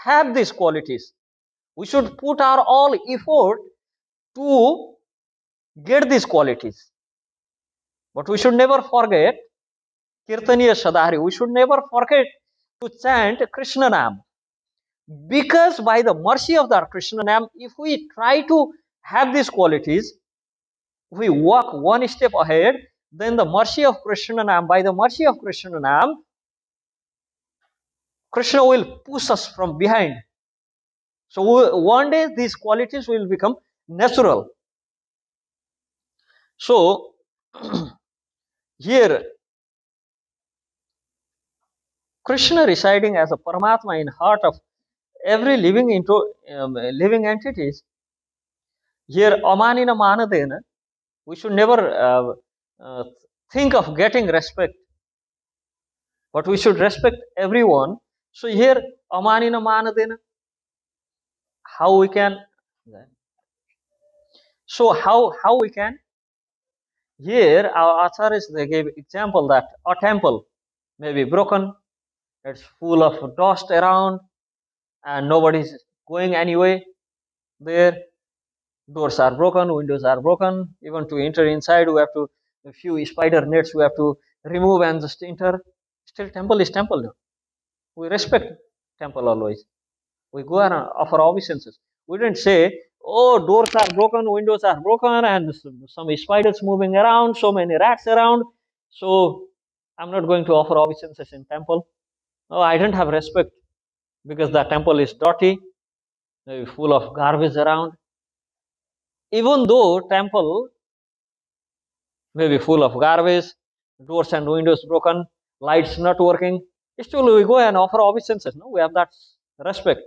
have these qualities. We should put our all effort to get these qualities. But we should never forget Kirtaniya Sadhari. We should never forget to chant Krishna Nam. Because by the mercy of that Krishna Nam, if we try to have these qualities, we walk one step ahead, then the mercy of Krishna Nam, by the mercy of Krishna Nam, Krishna will push us from behind. So one day these qualities will become natural. So here Krishna residing as a Paramatma in heart of every living entities. Here Amanina Manadena, we should never uh, think of getting respect, but we should respect everyone. So here Amanina Manadena, how we can, so how we can, here our acharyas they gave example that a temple may be broken, it's full of dust around and nobody's going anyway there. Doors are broken, windows are broken. Even to enter inside, we have to a few spider nets we have to remove and just enter. Still, temple is temple. Now. We respect temple always. We go and offer obeisances. We didn't say, "Oh, doors are broken, windows are broken, and some spiders moving around, so many rats around. So I'm not going to offer obeisances in temple." No, I don't have respect because the temple is dirty, maybe full of garbage around. Even though temple may be full of garbage, doors and windows broken, lights not working, still we go and offer obeisances. No, we have that respect.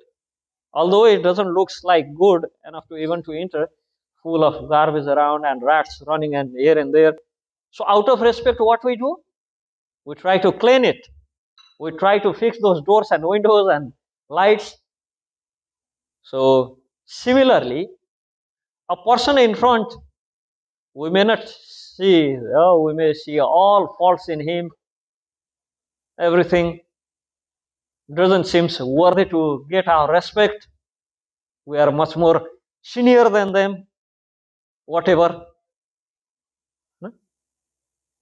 Although it doesn't looks like good enough to even to enter, full of garbage around and rats running and here and there. So out of respect, what we do? We try to clean it. We try to fix those doors and windows and lights. So similarly, a person in front, we may not see, oh, we may see all faults in him, everything doesn't seem worthy to get our respect. We are much more senior than them, whatever.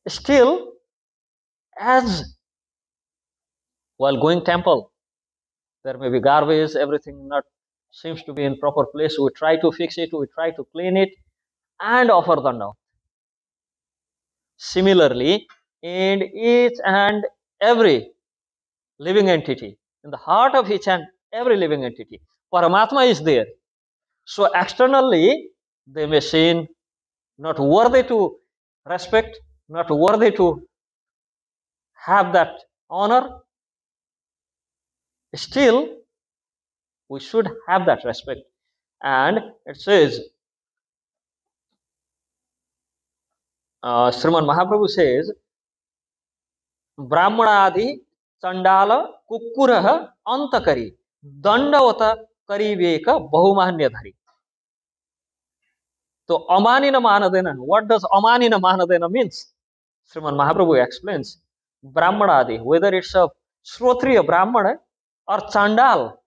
Still, as while going temple, there may be garbage, everything not seems to be in proper place. We try to fix it, we try to clean it, and offer danda. Similarly, in each and every living entity, in the heart of each and every living entity, Paramatma is there. So externally, they may seem not worthy to respect, not worthy to have that honor. Still, we should have that respect. And it says, Sriman Mahaprabhu says, Brahmanadi Chandala Kukkuraha Antakari Dandavata Kariveka Bahumanyadhari. So Amanina Manadena, what does Amanina Manadena means? Sriman Mahaprabhu explains, Brahmanadi, whether it's a Shrotriya Brahmana or Chandal,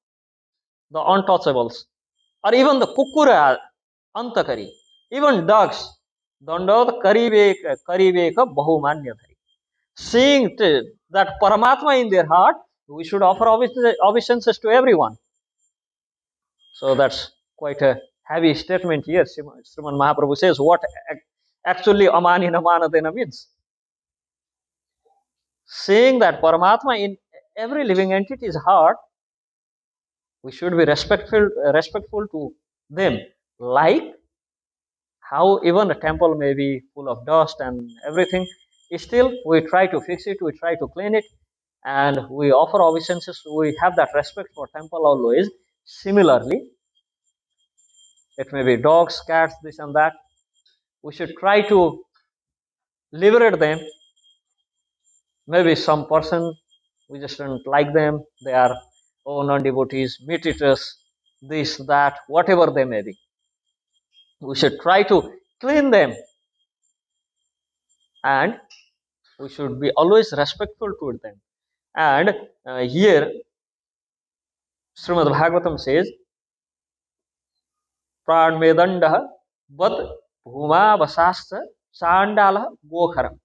the untouchables, or even the Kukkura Antakari, even dogs, Dandavata Kariveka Bahumanyadhari. Seeing that Paramatma in their heart, we should offer obeisances to everyone. So that's quite a heavy statement here. Sriman Mahaprabhu says what actually Amanina Manadena means. Saying that Paramatma in every living entity's heart, we should be respectful to them. Like how even a temple may be full of dust and everything, still we try to fix it, we try to clean it, and we offer obeisances. We have that respect for temple always. Similarly, it may be dogs, cats, this and that. We should try to liberate them. Maybe some person we just don't like them. They are non-devotees, meat eaters, this, that, whatever they may be. We should try to clean them, and we should be always respectful to them. And here Srimad Bhagavatam says, Pran Medanda Bad Bhuma Vasascha Chandala Gokharam.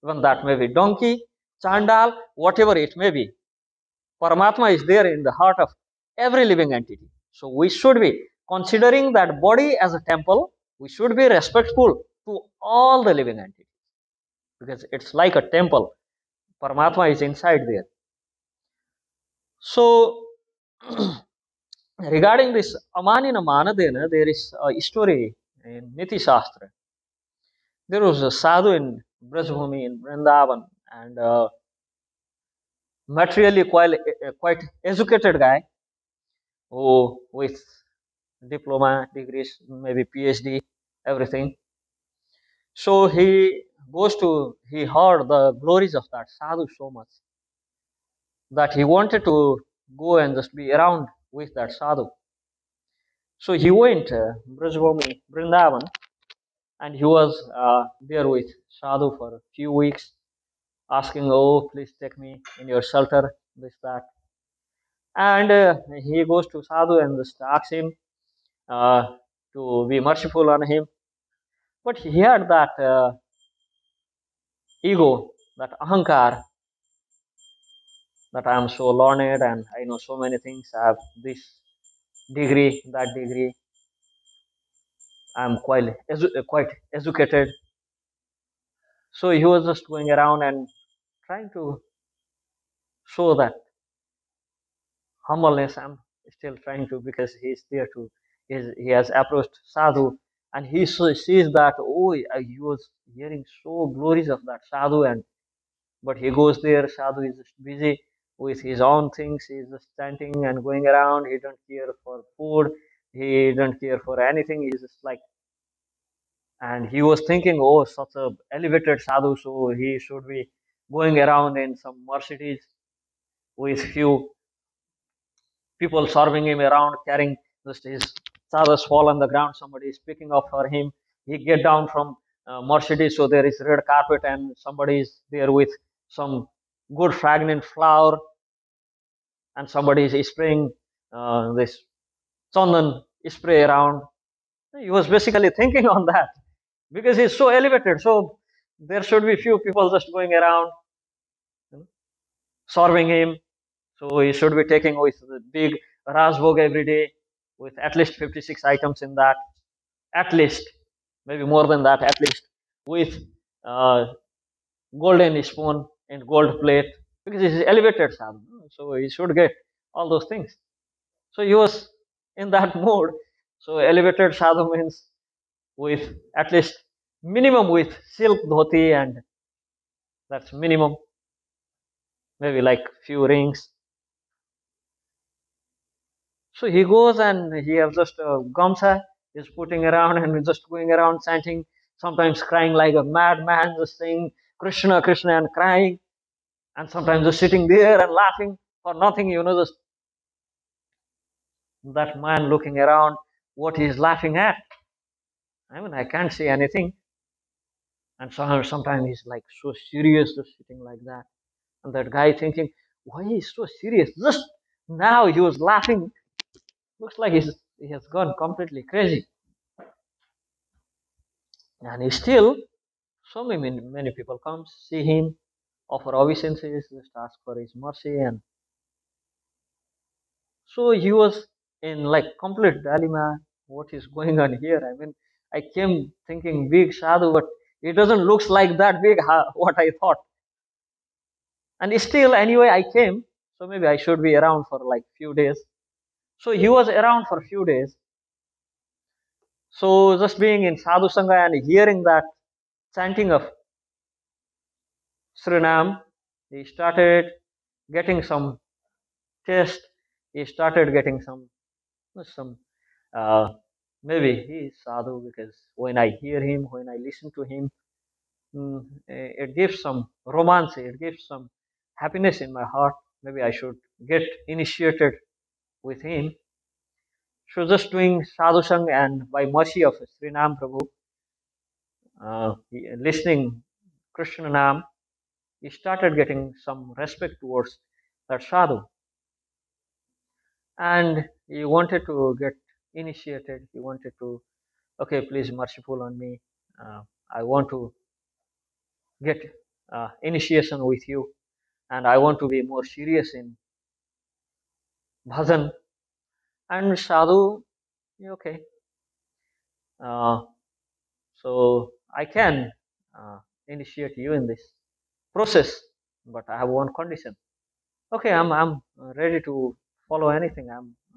Even that may be donkey, chandal, whatever it may be. Paramatma is there in the heart of every living entity. So we should be considering that body as a temple. We should be respectful to all the living entities because it's like a temple. Paramatma is inside there. So, regarding this Amanina Manadena, there is a story in Niti Shastra. There was a sadhu in Brajbhumi in Vrindavan, and materially quite educated guy who with diploma, degrees, maybe PhD, everything. So he heard the glories of that sadhu so much that he wanted to go and just be around with that sadhu. So he went Brajbhumi, Vrindavan, and he was there with sadhu for a few weeks, asking, "Oh, please take me in your shelter, this that." And he goes to sadhu and just asks him uh, to be merciful on him. But he had that ego, that ahankar, that I am so learned and I know so many things. I have this degree, that degree. I am quite educated. So he was just going around and trying to show that humbleness. I'm still trying to because he's there to. He has approached sadhu and sees that he was hearing so glories of that sadhu and but he goes there. Sadhu is just busy with his own things. He's just chanting and going around. He don't care for food. He don't care for anything. He's just like, and he was thinking, oh, such a elevated sadhu, so he should be going around in some Mercedes with few people serving him around, carrying just his sadhus fall on the ground. Somebody is picking up for him. He get down from Mercedes, so there is red carpet, and somebody is there with some good fragrant flower and somebody is spraying this chandan spray around. He was basically thinking on that because he's so elevated. So there should be few people just going around serving him. So he should be taking with the big Rajbhog every day with at least 56 items in that, at least, maybe more than that, at least with uh, golden spoon and gold plate because he's elevated sadhu. So he should get all those things. So he was in that mood. So elevated sadhu means with at least minimum with silk dhoti and that's minimum, maybe like few rings. So he goes and he has just a gamsa, he's putting around and just going around chanting, sometimes crying like a madman, just saying Krishna, Krishna and crying, and sometimes just sitting there and laughing for nothing, just that man looking around what he's laughing at. I mean, I can't see anything. And sometimes he's like so serious, just sitting like that. And that guy thinking, why he's so serious? Just now he was laughing. Looks like he has gone completely crazy. And he still, so many people come, see him, offer obeisances, just ask for his mercy. And so he was in like complete dilemma. What is going on here? I mean, I came thinking big sadhu, but it doesn't looks like that big, what I thought. And still, anyway, I came. So maybe I should be around for like few days. So he was around for a few days. So just being in Sadhu Sangha and hearing that chanting of Srinam, he started getting some taste. He started getting some uh, maybe he is sadhu because when I hear him, when I listen to him, it gives some romance. It gives some happiness in my heart. Maybe I should get initiated with him. So just doing sadhu sang and by mercy of Sri Nam Prabhu, listening Krishna Nam, he started getting some respect towards that sadhu. And he wanted to get initiated. He wanted to, okay, please merciful on me. I want to get initiation with you, and I want to be more serious in bhajan. And sadhu, okay, uh, so I can uh, initiate you in this process, but I have one condition. Okay, I'm ready to follow anything.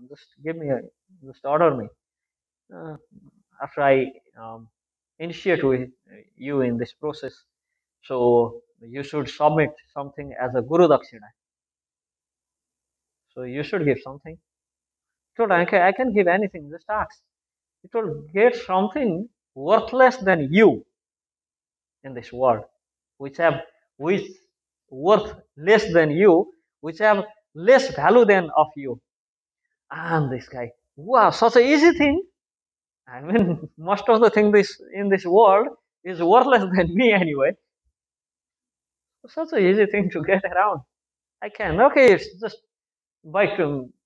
Just give me a, just order me. Uh, After I initiate with you in this process, so you should submit something as a Guru Dakshina. So you should give something. He told, I can give anything, just ask. He told, get something worthless than you in this world, which worth less than you, which have less value than of you. And this guy, wow, such a easy thing. I mean, most of the thing this in this world is worthless than me anyway. Such a easy thing to get around. I can. Okay, it's just by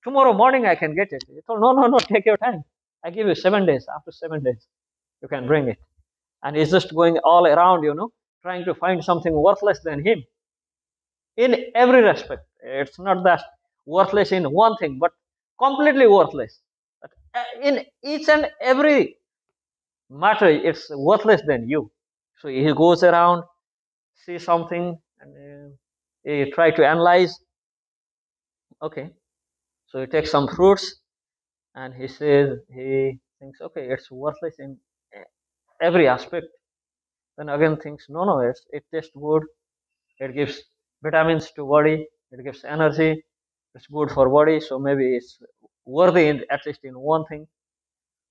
tomorrow morning I can get it. He told, no, take your time. I give you 7 days. After 7 days, you can bring it. And he's just going all around, trying to find something worthless than him in every respect. It's not that worthless in one thing, but completely worthless. But in each and every matter, it's worthless than you. So he goes around, see something, and he try to analyze. Okay, so he takes some fruits, and he thinks, okay, it's worthless in every aspect. Then again thinks, no, it tastes good. It gives vitamins to body. It gives energy. It's good for body. So maybe it's worthy at least in one thing.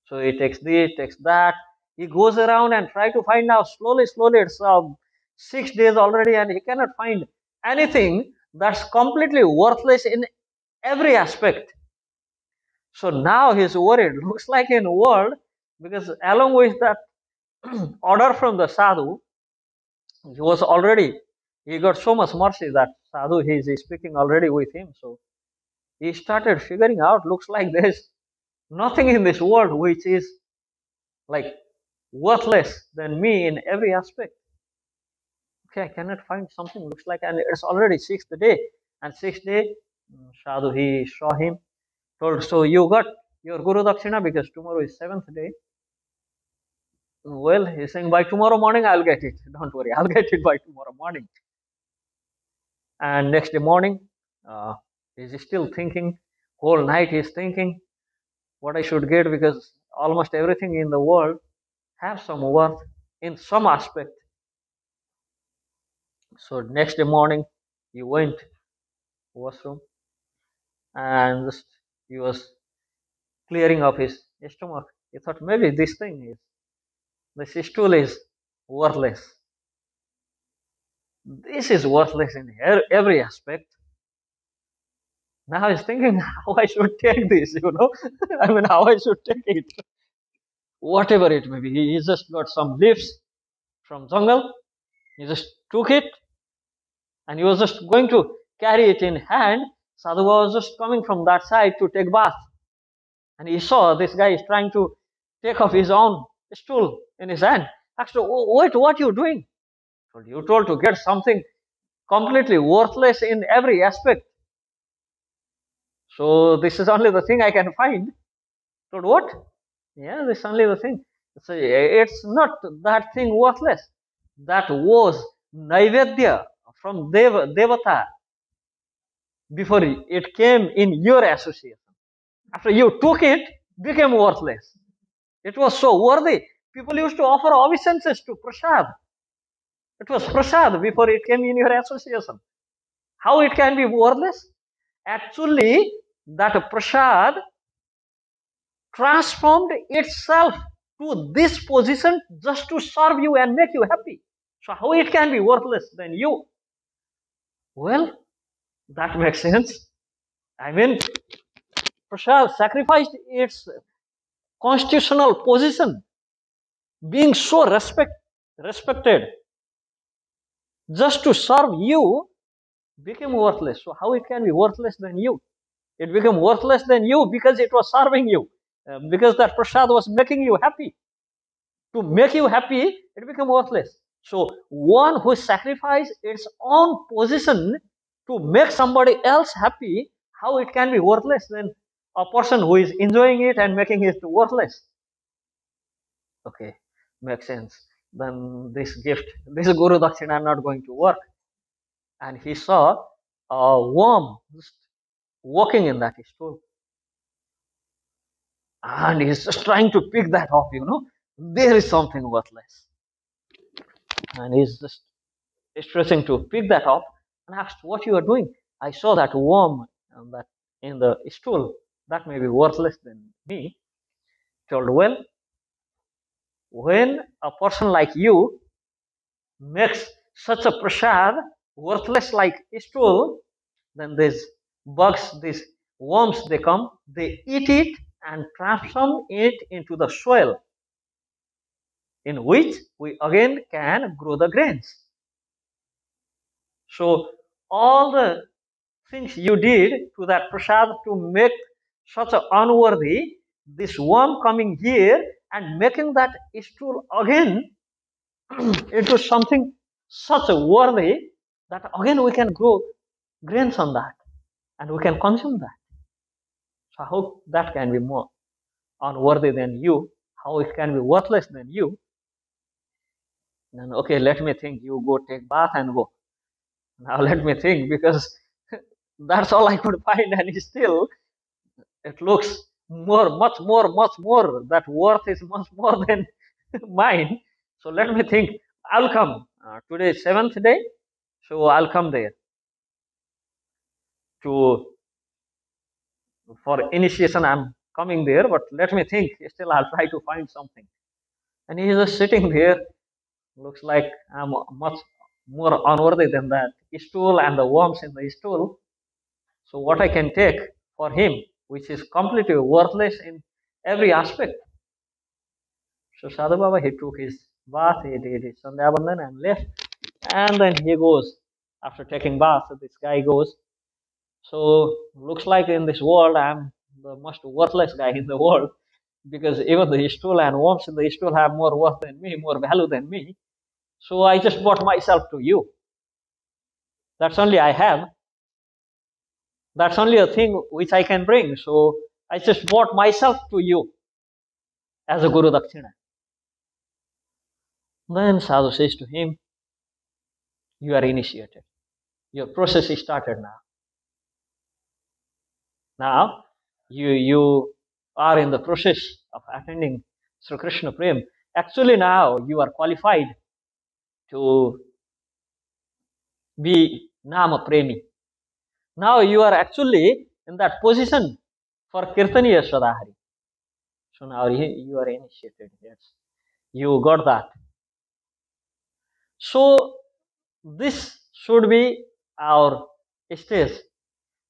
So he takes this, takes that. He goes around and try to find out slowly. It's 6 days already, and he cannot find anything that's completely worthless in every aspect. So now he's worried. Looks like in world, because along with that order from the sadhu, he was already, he got so much mercy that sadhu he is speaking already with him. So he started figuring out. Looks like there's nothing in this world which is like worthless than me in every aspect. Okay, I cannot find something. Looks like, and it's already sixth day, and sixth day, sadhu he saw him, told, so you got your Guru Dakshina because tomorrow is seventh day. Well, he's saying by tomorrow morning I'll get it. Don't worry, I'll get it by tomorrow morning. And next day morning, uh, he's still thinking. Whole night he's thinking what I should get, because almost everything in the world have some worth in some aspect. So next day morning, he went washroom, and just he was clearing up his stomach. He thought maybe this stool is worthless. This is worthless in every aspect. Now he's thinking how I should take this. I mean, how I should take it. Whatever it may be. He just got some leaves from jungle. He just took it, and he was just going to carry it in hand. Sadhu was just coming from that side to take bath. And he saw this guy is trying to take off his own stool in his hand. Asked, "Oh, wait, what are you doing?" You told to get something completely worthless in every aspect. So this is only the thing I can find. Told, what? Yeah, this is only the thing. So it's not that thing worthless. That was Naivedya from Devata before it came in your association. After you took it, became worthless. It was so worthy. People used to offer obeisances to prasad. It was prasad before it came in your association. How it can be worthless? Actually, that prasad transformed itself to this position just to serve you and make you happy. So how it can be worthless than you? Well, that makes sense. I mean, prasad sacrificed its constitutional position, being so respected, just to serve you, became worthless. So how it can be worthless than you? It became worthless than you because it was serving you, because that prasad was making you happy. To make you happy, it became worthless. So one who sacrificed its own position to make somebody else happy, how it can be worthless than a person who is enjoying it and making it worthless? Okay, makes sense. Then this gift, this Guru Dakshina are not going to work. And he saw a worm just walking in that stool. And he's just trying to pick that up, There is something worthless. And he's just stressing to pick that up and asked, "What you are doing?" "I saw that worm that in the stool. That may be worthless than me." Told, "Well, when a person like you makes such a prasad worthless like stool, then these bugs, these worms, they come, they eat it and transform it into the soil in which we again can grow the grains. So all the things you did to that prasad to make such a unworthy, this worm coming here and making that stool again into something such a worthy that again we can grow grains on that and we can consume that. So how that can be more unworthy than you? How it can be worthless than you?" Then, "Okay, let me think. You go take bath and go." Now let me think, because that's all I could find, and still it looks much more. That worth is much more than mine. So let me think. I'll come. Today is seventh day, so I'll come there to for initiation. I'm coming there, but let me think. Still, I'll try to find something. And he's just sitting there. Looks like I'm much more unworthy than that stool and the worms in the stool. So what I can take for him, which is completely worthless in every aspect. So Sadhu Baba, he took his bath, he did his Sandhya and left. And then he goes, after taking bath, this guy goes, "So looks like in this world I'm the most worthless guy in the world, because even the stool and worms in the stool have more worth than me, more value than me. So I just brought myself to you. That's only I have. That's only a thing which I can bring. So I just brought myself to you as a Guru Dakshina." Then Sadhu says to him, "You are initiated. Your process is started now. Now you are in the process of attending Sri Krishna Prem. Actually, now you are qualified to be Nama Premi. Now you are actually in that position for Kirtaniya Sadahari. So now you are initiated. Yes, you got that. So this should be our stage.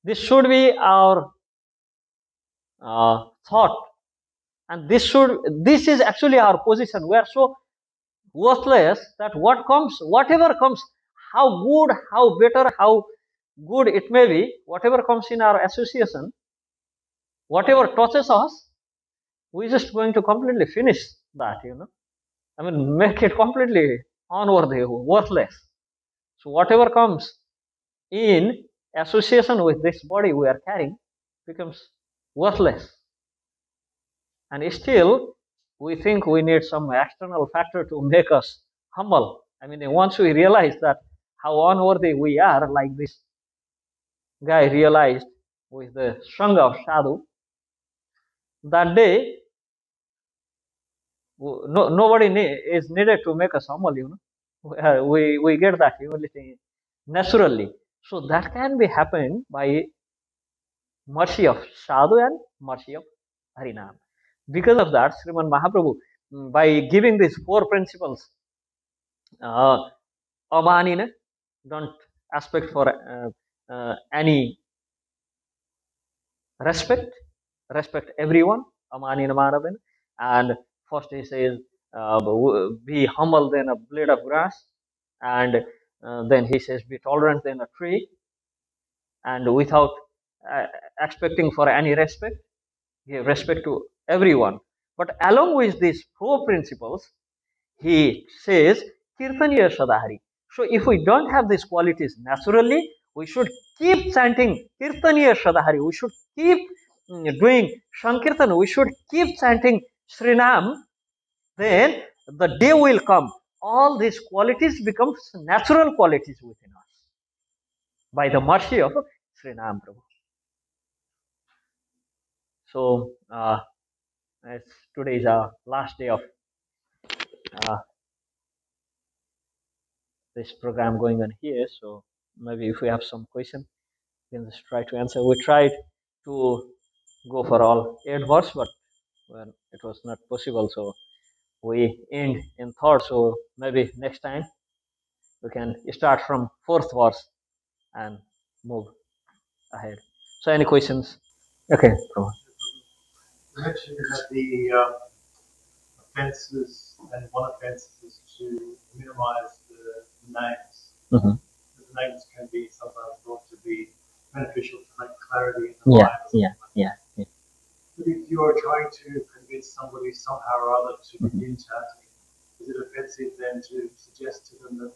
This should be our thought, and this is actually our position. We are so worthless that whatever comes, how good, how better, how good it may be, whatever comes in our association, whatever touches us, we're just going to completely finish that. I mean, make it completely unworthy, worthless. So whatever comes in association with this body we are carrying becomes worthless. And still, we think we need some external factor to make us humble. I mean, once we realize that how unworthy we are, like this guy realized with the Sangha of Sadhu, that day, nobody is needed to make us humble. We get that humility naturally. So that can be happened by mercy of Sadhu and mercy of Harinam. Because of that, Sriman Mahaprabhu, by giving these four principles, amanina, don't aspect for any respect everyone, amanina manavin. And first he says, be humble than a blade of grass, and then he says, be tolerant than a tree, and without uh, expecting for any respect, give respect to everyone. But along with these four principles, he says, Kirtaniya Sadahari. So if we don't have these qualities naturally, we should keep chanting Kirtaniya Sadahari. We should keep doing Sankirtan. We should keep chanting Srinam. Then the day will come. All these qualities become natural qualities within us. by the mercy of Sri Nam Prabhu. So today is our last day of uh, this program going on here. So maybe if we have some question, we can just try to answer. We tried to go for all 8 verses, but well, it was not possible. So we end in third. So maybe next time we can start from 4th verse and move ahead. So any questions? Okay. You mentioned that the offences, and one offence is to minimize the names. Mm-hmm. The names can be sometimes thought to be beneficial to make clarity in the mind. Yeah. But if you are trying to convince somebody somehow or other to begin chanting, is it offensive then to suggest to them that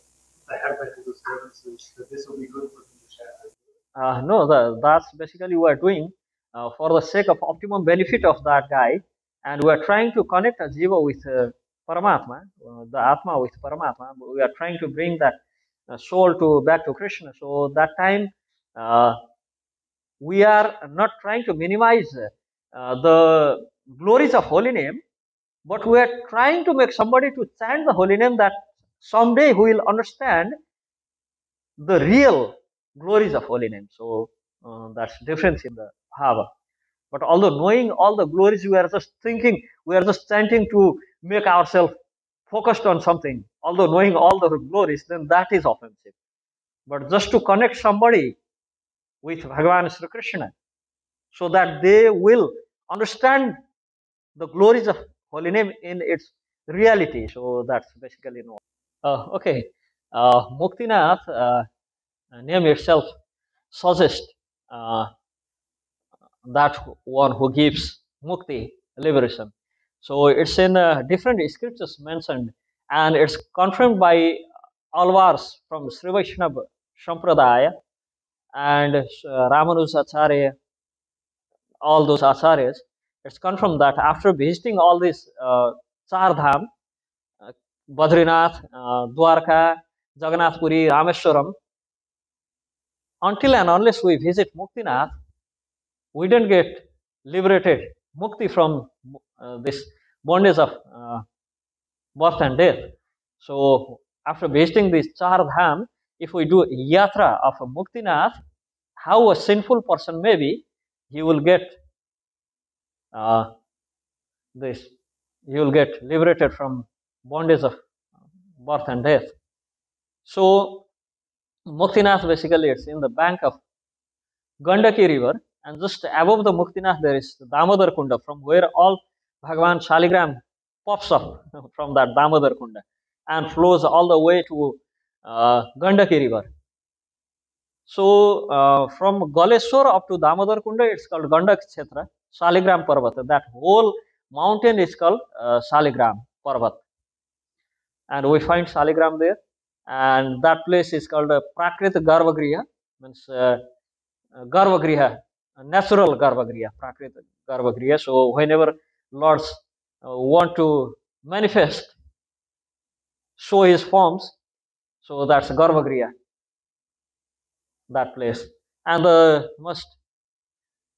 they have mental disturbances, that this will be good for them to chant? No, that's basically we are doing for the sake of optimum benefit of that guy, and we are trying to connect a jiva with Paramatma, the Atma with Paramatma. We are trying to bring that soul to back to Krishna. So that time uh, we are not trying to minimize the glories of holy name, but we are trying to make somebody to chant the holy name that someday we will understand the real glories of holy name. So that's difference in the bhava. But although knowing all the glories, we are just thinking, we are just chanting to make ourselves focused on something. Although knowing all the glories, then that is offensive. But just to connect somebody with Bhagavan Sri Krishna, so that they will understand the glories of holy name in its reality. So that's basically no. Okay. Muktinath name itself suggests uh, that one who gives mukti, liberation. So it's in different scriptures mentioned, and it's confirmed by Alvars from Sri Vaishnava Sampradaya and Ramanujacharya, all those acharyas. It's confirmed that after visiting all these Char Dham, uh, Badrinath, Dwarka, Jagannath Puri, Rameshwaram, until and unless we visit Muktinath, we don't get liberated, mukti from this bondage of birth and death. So after visiting this Char Dham, if we do yatra of a Muktinath, how a sinful person may be, he will get uh, this, he will get liberated from bondage of birth and death. So Muktinath basically it's in the bank of Gandaki river, and just above the Muktinath there is Damodar Kunda, from where all Bhagavan Shaligram pops up from that Damodar Kunda and flows all the way to Gandaki river. So from Galeswar up to Damodar Kunda, it's called Gandak Kshetra, Shaligram Parvat. That whole mountain is called Shaligram Parvat, and we find Shaligram there. And that place is called Prakrit Garvagriha, means Garvagriha, natural Garvagriha, Prakrit Garvagriha. So whenever lords want to manifest, show his forms, so that's Garvagriha, that place. And the most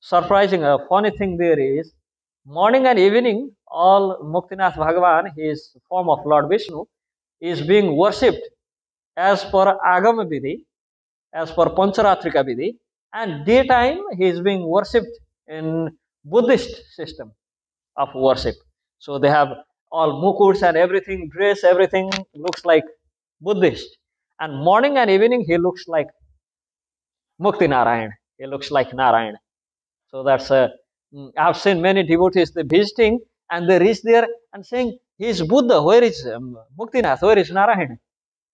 surprising, funny thing there is, morning and evening, all Muktinath Bhagavan, his form of Lord Vishnu, is being worshipped as per Agama Vidhi, as per Pancharatrika Vidhi, and daytime he is being worshipped in Buddhist system of worship. So they have all mukuts and everything, dress, everything looks like Buddhist. And morning and evening he looks like Mukti Narayan. He looks like Narayan. So that's I've seen many devotees they visiting and they reach there and saying, "He is Buddha. Where is Muktinath? Where is Narayan?"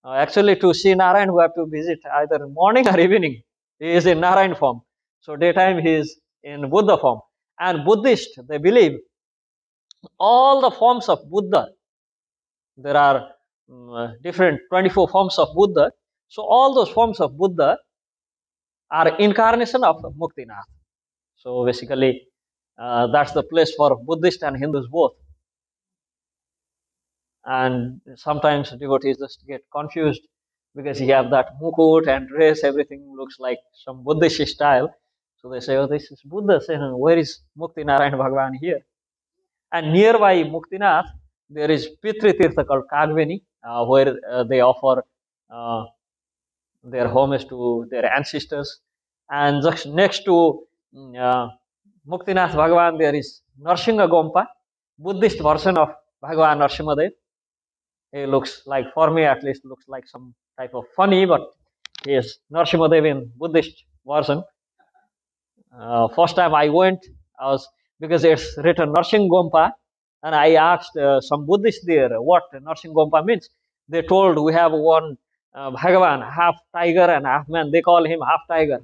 Actually, to see Narayan, we have to visit either morning or evening. He is in Narayan form. So daytime he is in Buddha form. And Buddhist, they believe all the forms of Buddha. There are different 24 forms of Buddha. So all those forms of Buddha are incarnation of Muktinath. So basically, that's the place for Buddhist and Hindus both. And sometimes devotees just get confused because he have that mukut and dress, everything looks like some Buddhist style. So they say, oh, this is Buddha. Say, "No, where is Mukti Narayan Bhagavan here?" And nearby Muktinath, there is Pitri Tirtha called Kagveni, where they offer uh, their homage to their ancestors. And just next to Muktinath Bhagavan, there is Narsingha Gompa, Buddhist version of Bhagavan Narsimhadev. He looks like, for me at least, looks like some type of funny, but he is Narsimhadev in Buddhist version. First time I went, I was because it's written Narsing Gompa, and I asked some Buddhists there what Narsing Gompa means. They told we have one Bhagavan, half tiger and half man. They call him half tiger,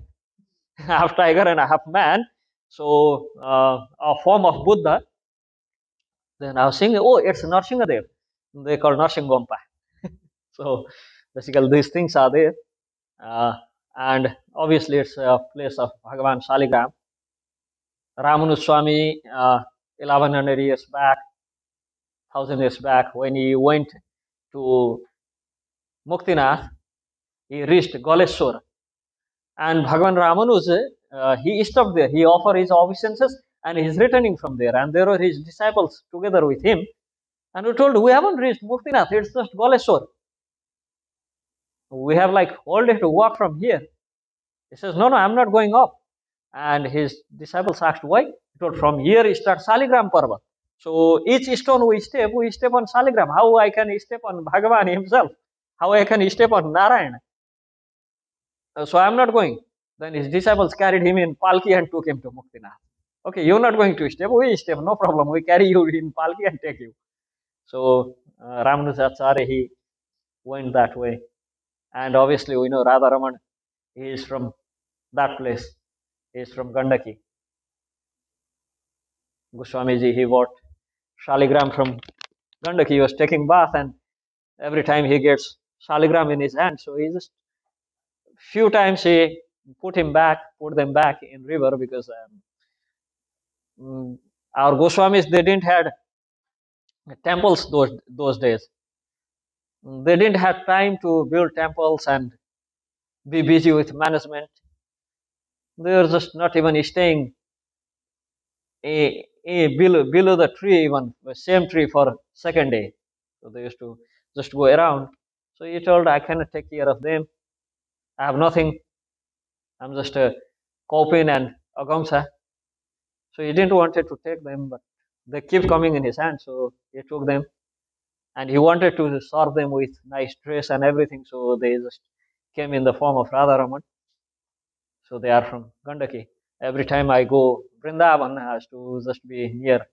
half tiger and a half man. So a form of Buddha. Then I was saying, oh, it's Narsingadev. They call Narsing Gompa. So basically, these things are there, uh, and obviously, it's a place of Bhagavan Shaligram. Ramanuswamy, 1100 years back, 1000 years back, when he went to Muktinath, he reached Goleshwar. And Bhagavan Ramanus, he stopped there. He offered his obeisances and he's returning from there. And there were his disciples together with him. And we told, we haven't reached Muktinath, it's just Goleshwar. We have like all day to walk from here. He says, no, I'm not going up. And his disciples asked, why? He told, from here starts Saligram Parvat. So each stone we step on Saligram. How I can step on Bhagavan himself? How I can step on Narayana? So I'm not going. Then his disciples carried him in Palki and took him to Muktinath. Okay, you're not going to step, we step, no problem. We carry you in Palki and take you. So Ramanujacharya, he went that way. And obviously we know Radharaman, he is from that place. He is from Gandaki. Goswamiji, he bought Shaligram from Gandaki. He was taking bath, and every time he gets Shaligram in his hand, so he just few times he put them back in river because our Goswamis, they didn't had temples those days. They didn't have time to build temples and be busy with management. They were just not even staying below the tree, even the same tree for second day. So they used to just go around. So he told, I cannot take care of them. I have nothing. I'm just a Kopin and Agamsa. So he didn't wanted to take them, but they keep coming in his hand. So he took them, and he wanted to serve them with nice dress and everything. So they just came in the form of Radharaman. So they are from Gandaki. Every time I go Vrindavan, I has to just be near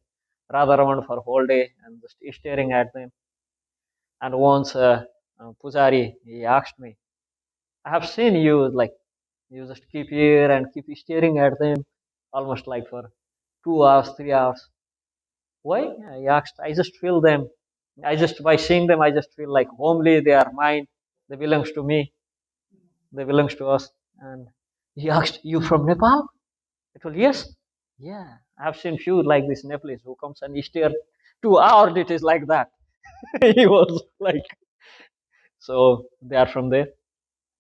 Radharaman for whole day and just staring at them. And once Pujari, he asked me, I have seen you like you just keep here and keep staring at them almost like for 2 hours, 3 hours. Why? I asked. I just feel them. I just by seeing them, I just feel like homely. They are mine. They belongs to me. They belongs to us. And he asked, "You from Nepal?" I told, "Yes." Yeah, I've seen few like this Nepalese who comes and stare 2 hours. It is like that. He was like, so they are from there.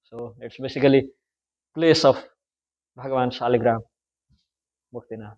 So it's basically place of Bhagavan Shaligram Muktinath.